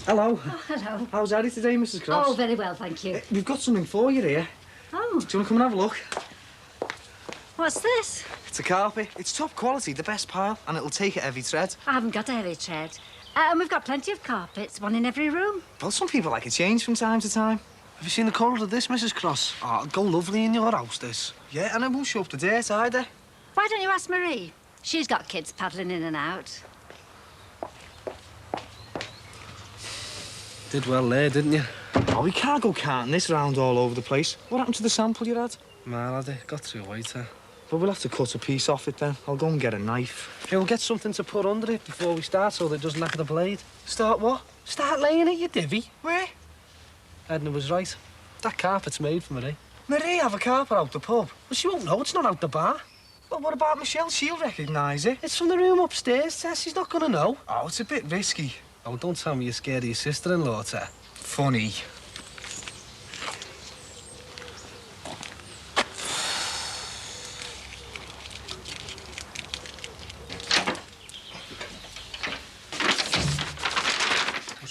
Hello. Oh, hello. How's Eddie today, Mrs. Cross? Oh, very well, thank you. We've got something for you here. Oh. Do you want to come and have a look? What's this? It's a carpet. It's top quality, the best pile, and it'll take a heavy tread. I haven't got a heavy tread. And we've got plenty of carpets, one in every room. Well, some people like a change from time to time. Have you seen the colour of this, Mrs. Cross? Oh, it'll go lovely in your house, this. Yeah, and it won't show up the dirt either. Why don't you ask Marie? She's got kids paddling in and out. Did well there, didn't you? Oh, we can't go carting this round all over the place. What happened to the sample you had? Well, I got to a waiter. But we'll have to cut a piece off it then. I'll go and get a knife. Yeah, we'll get something to put under it before we start so that it doesn't knack the blade. Start what? Start laying it, you divvy. Where? Edna was right. That carpet's made for Marie. Marie have a carpet out the pub? Well, she won't know. It's not out the bar. Well, what about Michelle? She'll recognise it. It's from the room upstairs, Tess. She's not going to know. Oh, it's a bit risky. Oh, don't tell me you're scared of your sister-in-law, Tess. Funny.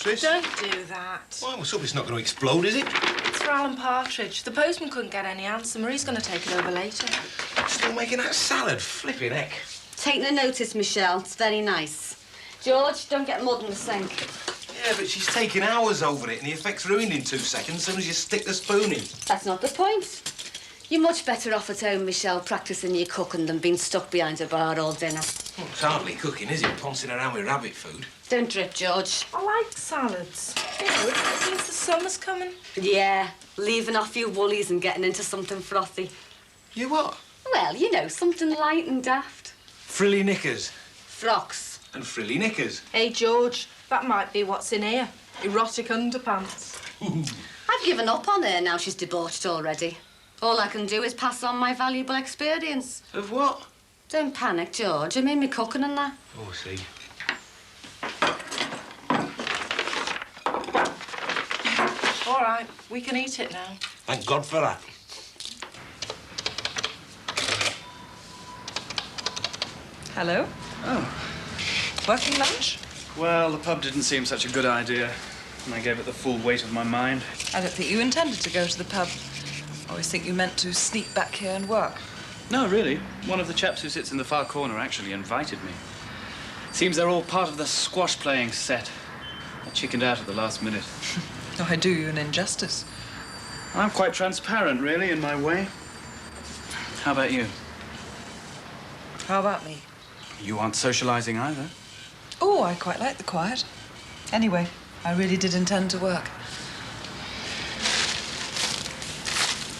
This? Don't do that. Well, what's up? It's not going to explode, is it? It's for Alan Partridge. The postman couldn't get any answer. Marie's going to take it over later. Still making that salad? Flipping heck. Take no notice, Michelle. It's very nice. George, don't get mud in the sink. Yeah, but she's taking hours over it and the effect's ruined in 2 seconds as soon as you stick the spoon in. That's not the point. You're much better off at home, Michelle, practising your cooking than being stuck behind a bar all dinner. Well, it's hardly cooking, is it? Pouncing around with rabbit food. Don't drip, George. I like salads. You know, it means the summer's coming. Yeah, leaving off your woolies and getting into something frothy. You what? Well, you know, something light and daft. Frilly knickers. Frocks. And frilly knickers. Hey, George, that might be what's in here. Erotic underpants. I've given up on her now she's debauched already. All I can do is pass on my valuable experience. Of what? Don't panic, George. I mean me cooking and that. Oh, I see. All right, we can eat it now. Thank God for that. Hello. Oh. Working lunch? Well, the pub didn't seem such a good idea, and I gave it the full weight of my mind. I don't think you intended to go to the pub. I always think you meant to sneak back here and work. No, really. One of the chaps who sits in the far corner actually invited me. Seems they're all part of the squash playing set. I chickened out at the last minute. Oh, I do you an injustice. I'm quite transparent, really, in my way. How about you? How about me? You aren't socialising either. Oh, I quite like the quiet. Anyway, I really did intend to work.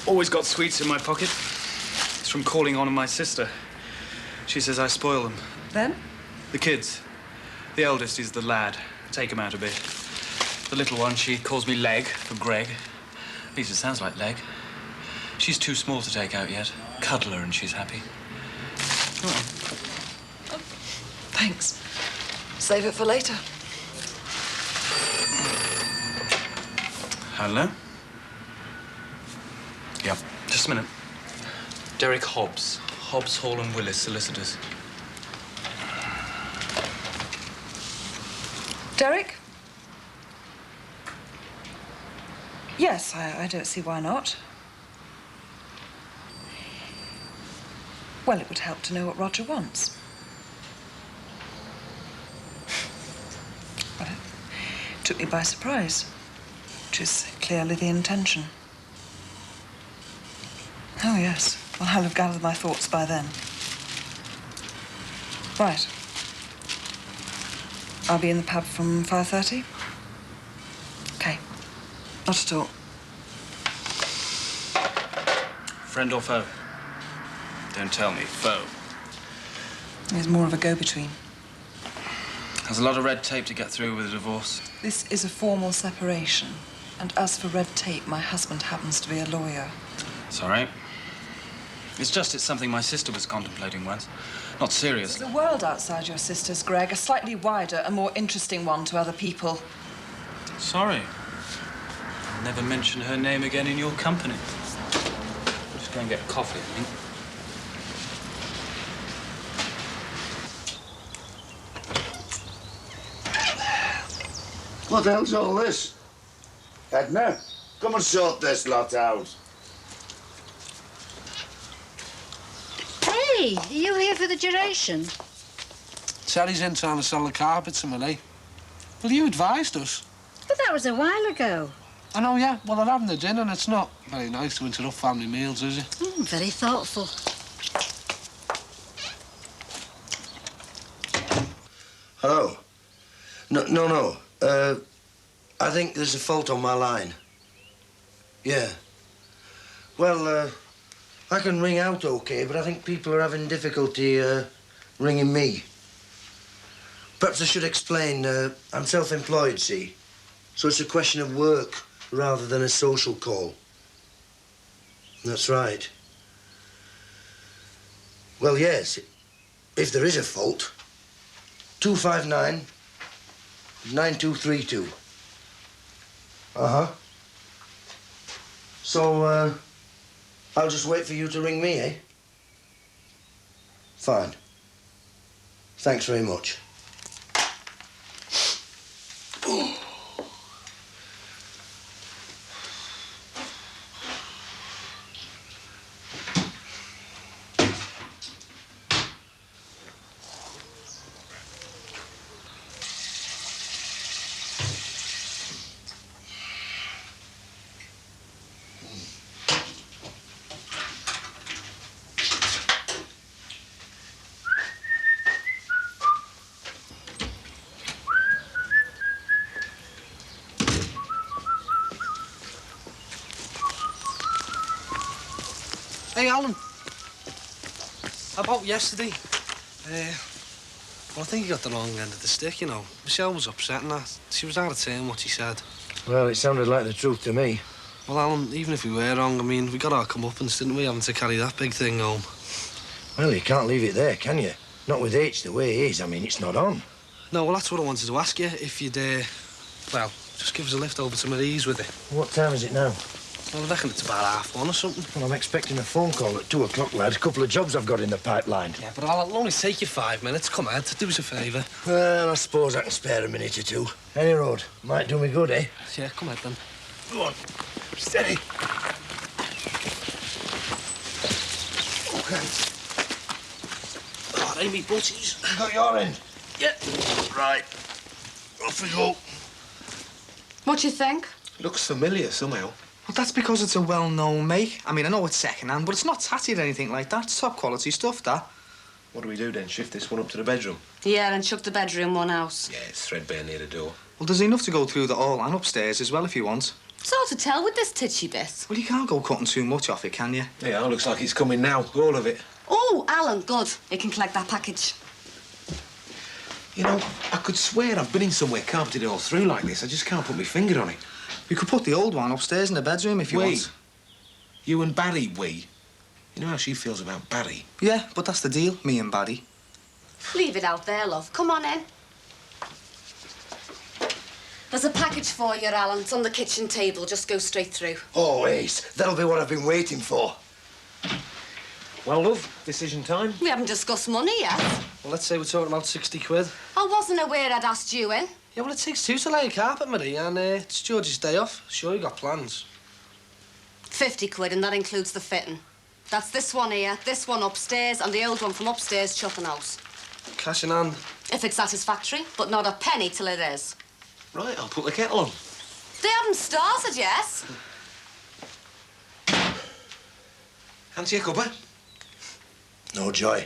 Always got sweets in my pocket. It's from calling on my sister. She says I spoil them. Then? The kids. The eldest is the lad. Take him out a bit. The little one, she calls me Leg for Greg. At least it sounds like Leg. She's too small to take out yet. Cuddle her and she's happy. Oh, thanks. Save it for later. Hello? Just a minute. Derek Hobbs. Hobbs, Hall and Willis, solicitors. Derek? Yes, I don't see why not. Well, it would help to know what Roger wants. Well, it took me by surprise, which is clearly the intention. Oh, yes. Well, I'll have gathered my thoughts by then. Right. I'll be in the pub from 5:30? OK. Not at all. Friend or foe? Don't tell me. Foe. There's more of a go-between. There's a lot of red tape to get through with a divorce. This is a formal separation. And as for red tape, my husband happens to be a lawyer. It's all right. It's something my sister was contemplating once. Not serious. There's a world outside your sister's, Greg. A slightly wider and more interesting one to other people. Sorry. I'll never mention her name again in your company. Just go and get a coffee, I think. What the hell's all this? Edna, come and sort this lot out. Hey, are you here for the duration? Sally's in trying to sell the carpets to Millie. Well, you advised us. But that was a while ago. I know, yeah. Well, they're having a dinner and it's not very nice to interrupt family meals, is it? Very thoughtful. Hello? No. I think there's a fault on my line. Yeah. Well, I can ring out OK, but I think people are having difficulty ringing me. Perhaps I should explain. I'm self-employed, see? So it's a question of work rather than a social call. That's right. Well, yes, if there is a fault. 259-9232. Uh-huh. So, I'll just wait for you to ring me, eh? Fine. Thanks very much. Hey, Alan. About yesterday. Well, I think you got the wrong end of the stick, you know. Michelle was upset and that. She was out of turn what she said. Well, it sounded like the truth to me. Well, Alan, even if we were wrong, I mean, we got our comeuppance, didn't we, having to carry that big thing home? Well, you can't leave it there, can you? Not with H the way it is. I mean, it's not on. No, well, that's what I wanted to ask you. If you'd, well, just give us a lift over to Marie's with it. What time is it now? Well, I reckon it's about 1:30 or something. Well, I'm expecting a phone call at 2 o'clock, lad. A couple of jobs I've got in the pipeline. Yeah, but it'll only take you 5 minutes. Come on, do us a favour. Well, I suppose I can spare a minute or two. Any road. Might do me good, eh? Yeah, come on, then. Go on. Steady. Okay. Oh, Amy, butties. You got your end? Yeah. Right. Off we go. What do you think? Looks familiar somehow. Well, that's because it's a well-known make. I mean, I know it's second-hand, but it's not tatty or anything like that. It's top-quality stuff, that. What do we do then? Shift this one up to the bedroom? Yeah, and chuck the bedroom one out. Yeah, it's threadbare near the door. Well, there's enough to go through the hall and upstairs as well if you want. It's hard to tell with this titchy bit. Well, you can't go cutting too much off it, can you? Yeah, it looks like it's coming now, all of it. Oh, Alan, good. You can collect that package. You know, I could swear I've been in somewhere carpeted all through like this. I just can't put my finger on it. We could put the old one upstairs in the bedroom if you want. You and Barry, we. You know how she feels about Barry? Yeah, but that's the deal, me and Barry. Leave it out there, love. Come on in. There's a package for you, Alan. It's on the kitchen table. Just go straight through. Oh, Ace. That'll be what I've been waiting for. Well, love, decision time. We haven't discussed money yet. Well, let's say we're talking about 60 quid. I wasn't aware I'd asked you in. Yeah, well, it takes two to lay a carpet, Marie, and it's George's day off. Sure, you got plans. 50 quid, and that includes the fitting. That's this one here, this one upstairs, and the old one from upstairs chucking out. Cash in hand. If it's satisfactory, but not a penny till it is. Right, I'll put the kettle on. They haven't started yet. Fancy a cuppa? No, Joy.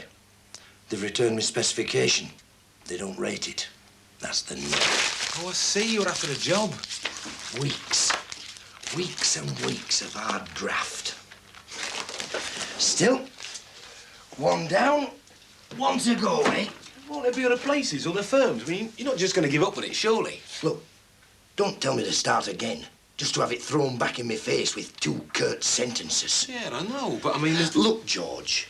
They've returned me specification. They don't rate it. That's the no. Oh, I see. You're after a job. Weeks. Weeks and weeks of hard graft. Still, one down, one to go, eh? Won't there be other places, other firms? I mean, you're not just going to give up on it, surely? Look, don't tell me to start again, just to have it thrown back in my face with two curt sentences. Yeah, I know, but I mean... Look, George,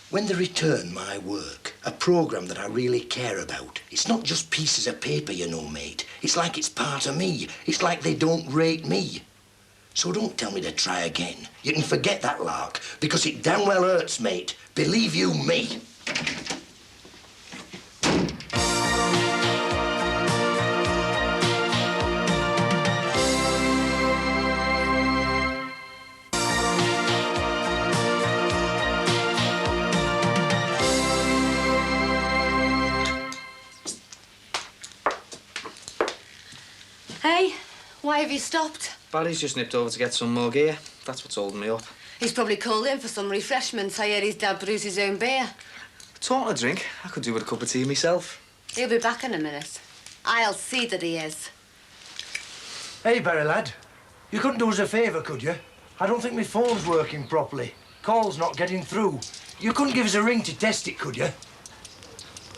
when they return my work, a programme that I really care about, it's not just pieces of paper, you know, mate. It's like it's part of me. It's like they don't rate me. So don't tell me to try again. You can forget that lark, because it damn well hurts, mate. Believe you me. Hey, why have you stopped? Barry's just nipped over to get some more gear. That's what's holding me up. He's probably called in for some refreshments. I hear his dad brews his own beer. Talking a drink, I could do with a cup of tea myself. He'll be back in a minute. I'll see that he is. Hey, Barry lad. You couldn't do us a favour, could you? I don't think my phone's working properly. Call's not getting through. You couldn't give us a ring to test it, could you?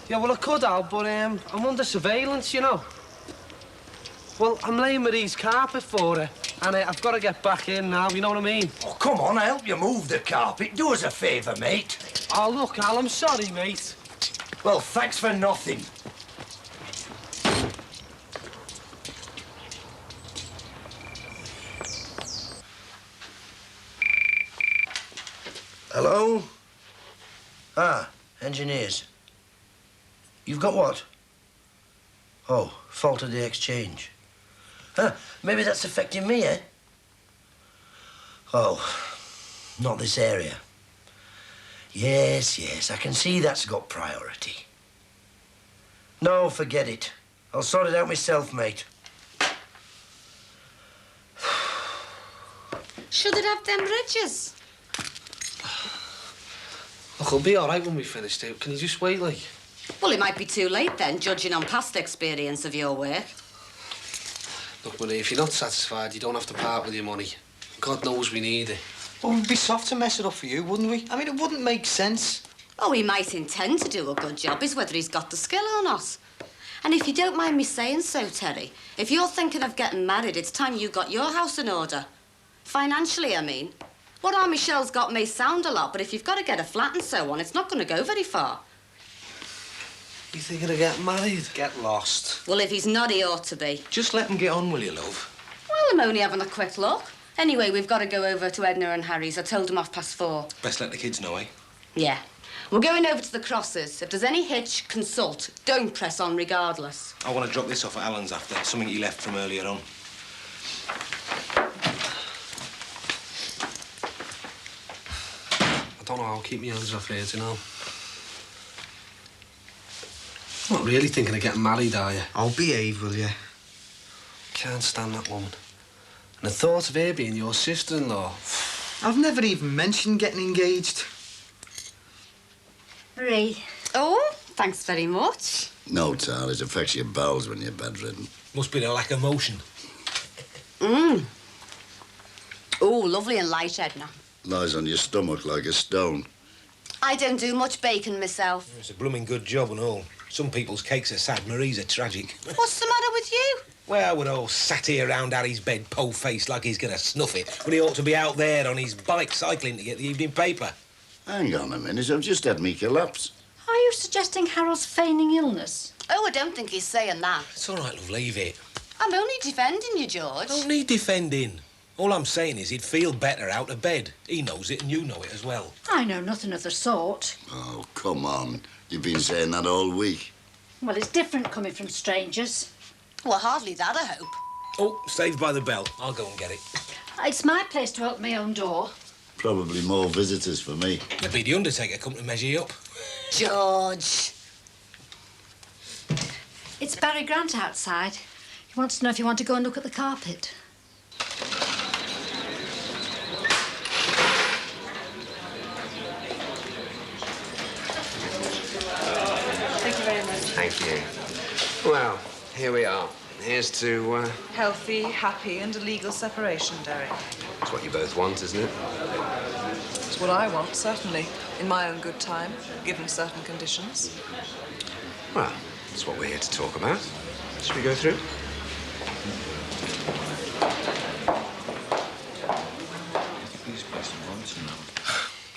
Yeah, well, I could, Al, but I'm under surveillance, you know. Well, I'm laying Marie's carpet for her, and I've got to get back in now, you know what I mean? Oh, come on, I'll help you move the carpet. Do us a favour, mate. Oh, look, Al, I'm sorry, mate. Well, thanks for nothing. Hello? Ah, engineers. You've got what? Oh, fault of the exchange. Huh, maybe that's affecting me, eh? Oh, not this area. Yes, yes, I can see that's got priority. No, forget it. I'll sort it out myself, mate. Should it have them bridges? Look, I'll be all right when we finish, too. Can you just wait, like? Well, it might be too late then, judging on past experience of your work. Look, Marie, if you're not satisfied, you don't have to part with your money. God knows we need it. Well, we'd be soft to mess it up for you, wouldn't we? I mean, it wouldn't make sense. Oh, he might intend to do a good job, is whether he's got the skill or not. And if you don't mind me saying so, Terry, if you're thinking of getting married, it's time you got your house in order. Financially, I mean. What Aunt Michelle's got may sound a lot, but if you've got to get a flat and so on, it's not going to go very far. You thinking of getting married? Get lost. Well, if he's not, he ought to be. Just let him get on, will you, love? Well, I'm only having a quick look. Anyway, we've got to go over to Edna and Harry's. I told them 4:30. Best let the kids know, eh? Yeah. We're going over to the Crosses. If there's any hitch, consult. Don't press on regardless. I want to drop this off at Alan's after, something he left from earlier on. I don't know how I'll keep my hands off here, do you know? You're not really thinking of getting married, are you? I'll behave, will you? Can't stand that woman. And the thought of her being your sister-in-law... I've never even mentioned getting engaged. Marie. Oh, thanks very much. No, Tal, it affects your bowels when you're bedridden. Must be the lack of motion. Oh, lovely and light, Edna. Lies on your stomach like a stone. I don't do much baking myself. It's a blooming good job and all. Some people's cakes are sad, Marie's are tragic. What's the matter with you? Well, we're all sat here round Harry's bed, pole-faced like he's going to snuff it, when he ought to be out there on his bike cycling to get the evening paper. Hang on a minute, I've just had me collapse. Are you suggesting Harold's feigning illness? Oh, I don't think he's saying that. It's all right, love, leave it. I'm only defending you, George. Don't need defending. All I'm saying is he'd feel better out of bed. He knows it and you know it as well. I know nothing of the sort. Oh, come on. You've been saying that all week. Well, it's different coming from strangers. Well, hardly that, I hope. Oh, Saved by the Bell. I'll go and get it. It's my place to open my own door. Probably more visitors for me. Maybe the undertaker come to measure you up. George. It's Barry Grant outside. He wants to know if you want to go and look at the carpet. Thank you very much. Thank you. Well, here we are. Here's to, Healthy, happy, and a legal separation, Derek. It's what you both want, isn't it? It's what I want, certainly. In my own good time, given certain conditions. Well, that's what we're here to talk about. Should we go through?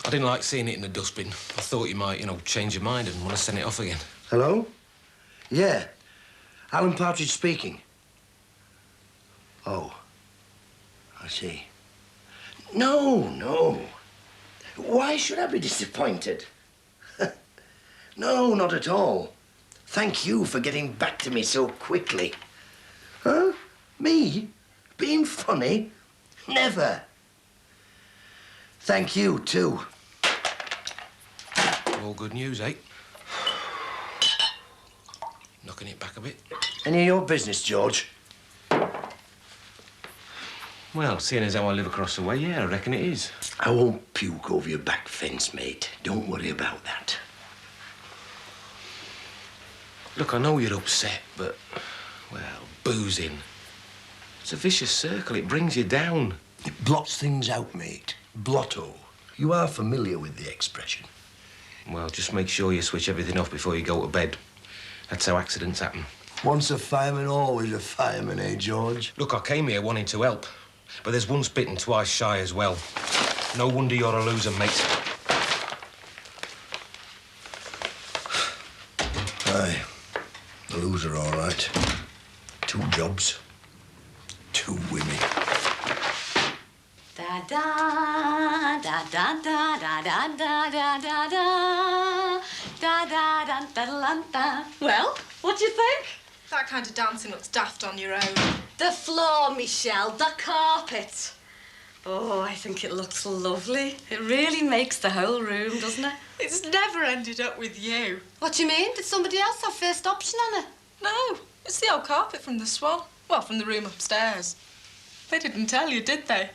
I didn't like seeing it in the dustbin. I thought you might, change your mind and want to send it off again. Hello? Yeah. Alan Partridge speaking. Oh. I see. No. Why should I be disappointed? No, not at all. Thank you for getting back to me so quickly. Huh? Me? Being funny? Never. Thank you, too. All good news, eh? Knocking it back a bit. Any of your business, George? Well, seeing as how I live across the way, yeah, I reckon it is. I won't puke over your back fence, mate. Don't worry about that. Look, I know you're upset, but, well, boozing. It's a vicious circle. It brings you down. It blots things out, mate. Blotto. You are familiar with the expression. Well, just make sure you switch everything off before you go to bed. That's how accidents happen. Once a fireman, always a fireman, eh, George? Look, I came here wanting to help, but there's once bitten, twice shy as well. No wonder you're a loser, mate. Aye. A loser, all right. 2 jobs. 2 women. Da da da da da da da da da da da da da da da da. Well, what do you think? That kind of dancing looks daft on your own. The floor, Michelle, the carpet. Oh, I think it looks lovely. It really makes the whole room, doesn't it? It's never ended up with you. What do you mean? Did somebody else have first option on it? No, it's the old carpet from the Swan. Well, from the room upstairs. They didn't tell you, did they?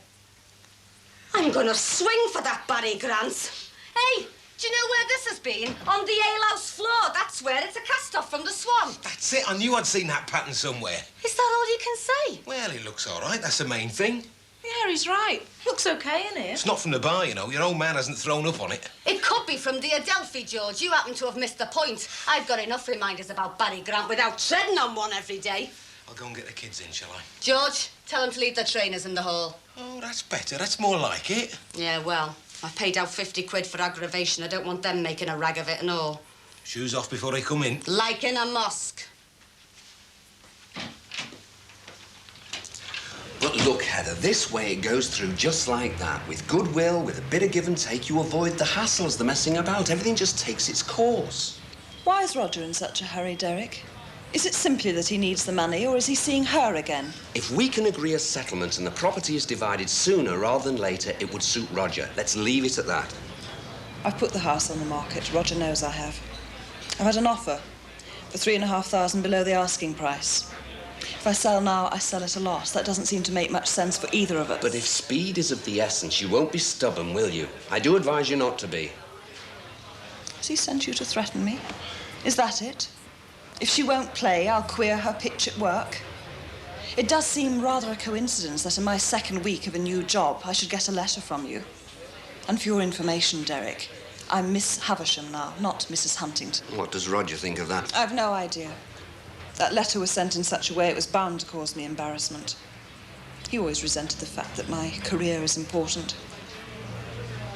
I'm gonna swing for that Barry Grant. Hey, do you know where this has been? On the alehouse floor. That's where it's a cast-off from the Swan. That's it. I knew I'd seen that pattern somewhere. Is that all you can say? Well, it looks all right. That's the main thing. Yeah, he's right. Looks okay in here. It's not from the bar, you know. Your old man hasn't thrown up on it. It could be from the Adelphi, George. You happen to have missed the point. I've got enough reminders about Barry Grant without treading on one every day. I'll go and get the kids in, shall I? George, tell them to leave their trainers in the hall. Oh, that's better. That's more like it. Yeah, well, I've paid out 50 quid for aggravation. I don't want them making a rag of it and all. Shoes off before they come in. Like in a mosque. But look, Heather, this way it goes through just like that. With goodwill, with a bit of give and take, you avoid the hassles, the messing about. Everything just takes its course. Why is Roger in such a hurry, Derek? Is it simply that he needs the money, or is he seeing her again? If we can agree a settlement and the property is divided sooner rather than later, it would suit Roger. Let's leave it at that. I've put the house on the market. Roger knows I have. I've had an offer for £3,500 below the asking price. If I sell now, I sell at a loss. That doesn't seem to make much sense for either of us. But if speed is of the essence, you won't be stubborn, will you? I do advise you not to be. Has he sent you to threaten me? Is that it? If she won't play, I'll queer her pitch at work. It does seem rather a coincidence that in my second week of a new job, I should get a letter from you. And for your information, Derek, I'm Miss Havisham now, not Mrs. Huntington. What does Roger think of that? I've no idea. That letter was sent in such a way it was bound to cause me embarrassment. He always resented the fact that my career is important.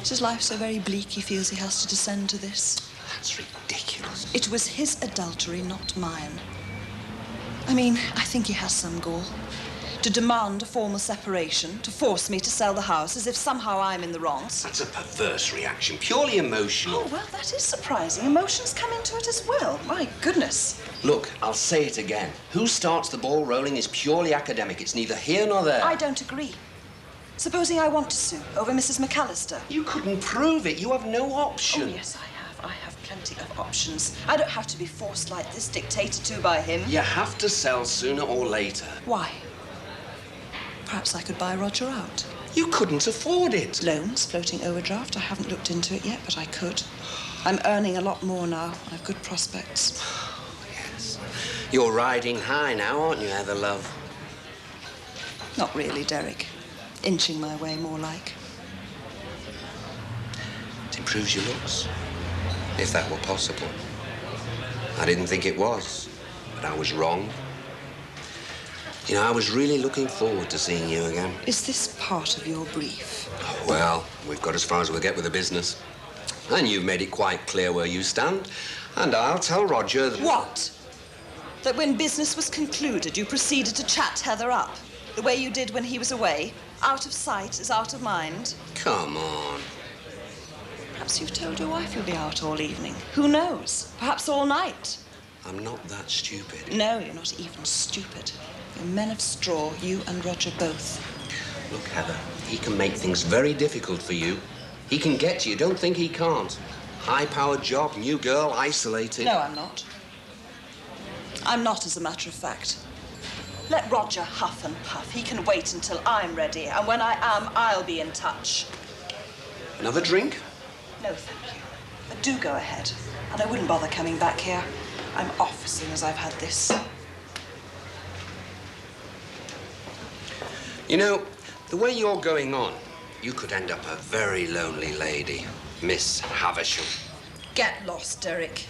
Is his life so very bleak he feels he has to descend to this? That's ridiculous. It was his adultery, not mine. I mean, I think he has some gall. to demand a formal separation, to force me to sell the house as if somehow I'm in the wrong. That's a perverse reaction, purely emotional. Oh, well, that is surprising. Emotions come into it as well. My goodness. Look, I'll say it again. Who starts the ball rolling is purely academic. It's neither here nor there. I don't agree. Supposing I want to sue over Mrs. McAllister. You couldn't prove it. You have no option. Oh, yes, I have. I have plenty of options. I don't have to be forced like this, dictated to by him. You have to sell sooner or later. Why? Perhaps I could buy Roger out. You couldn't afford it. Loans, floating overdraft. I haven't looked into it yet, but I could. I'm earning a lot more now. I have good prospects. Yes. You're riding high now, aren't you, Heather, love? Not really, Derek. Inching my way, more like. It improves your looks, if that were possible. I didn't think it was, but I was wrong. You know, I was really looking forward to seeing you again. Is this part of your brief? Well, we've got as far as we'll get with the business. And you've made it quite clear where you stand. And I'll tell Roger that... What? That when business was concluded, you proceeded to chat Heather up? The way you did when he was away? Out of sight is out of mind? Come on. Perhaps you've told your wife you'll be out all evening. Who knows? Perhaps all night. I'm not that stupid. No, you're not even stupid. You're men of straw, you and Roger both. Look, Heather, he can make things very difficult for you. He can get to you. Don't think he can't. High-powered job, new girl, isolated. No, I'm not. I'm not, as a matter of fact. Let Roger huff and puff. He can wait until I'm ready, and when I am, I'll be in touch. Another drink? No, thank you. But do go ahead. And I wouldn't bother coming back here. I'm off as soon as I've had this. You know, the way you're going on, you could end up a very lonely lady, Miss Havisham. Get lost, Derek.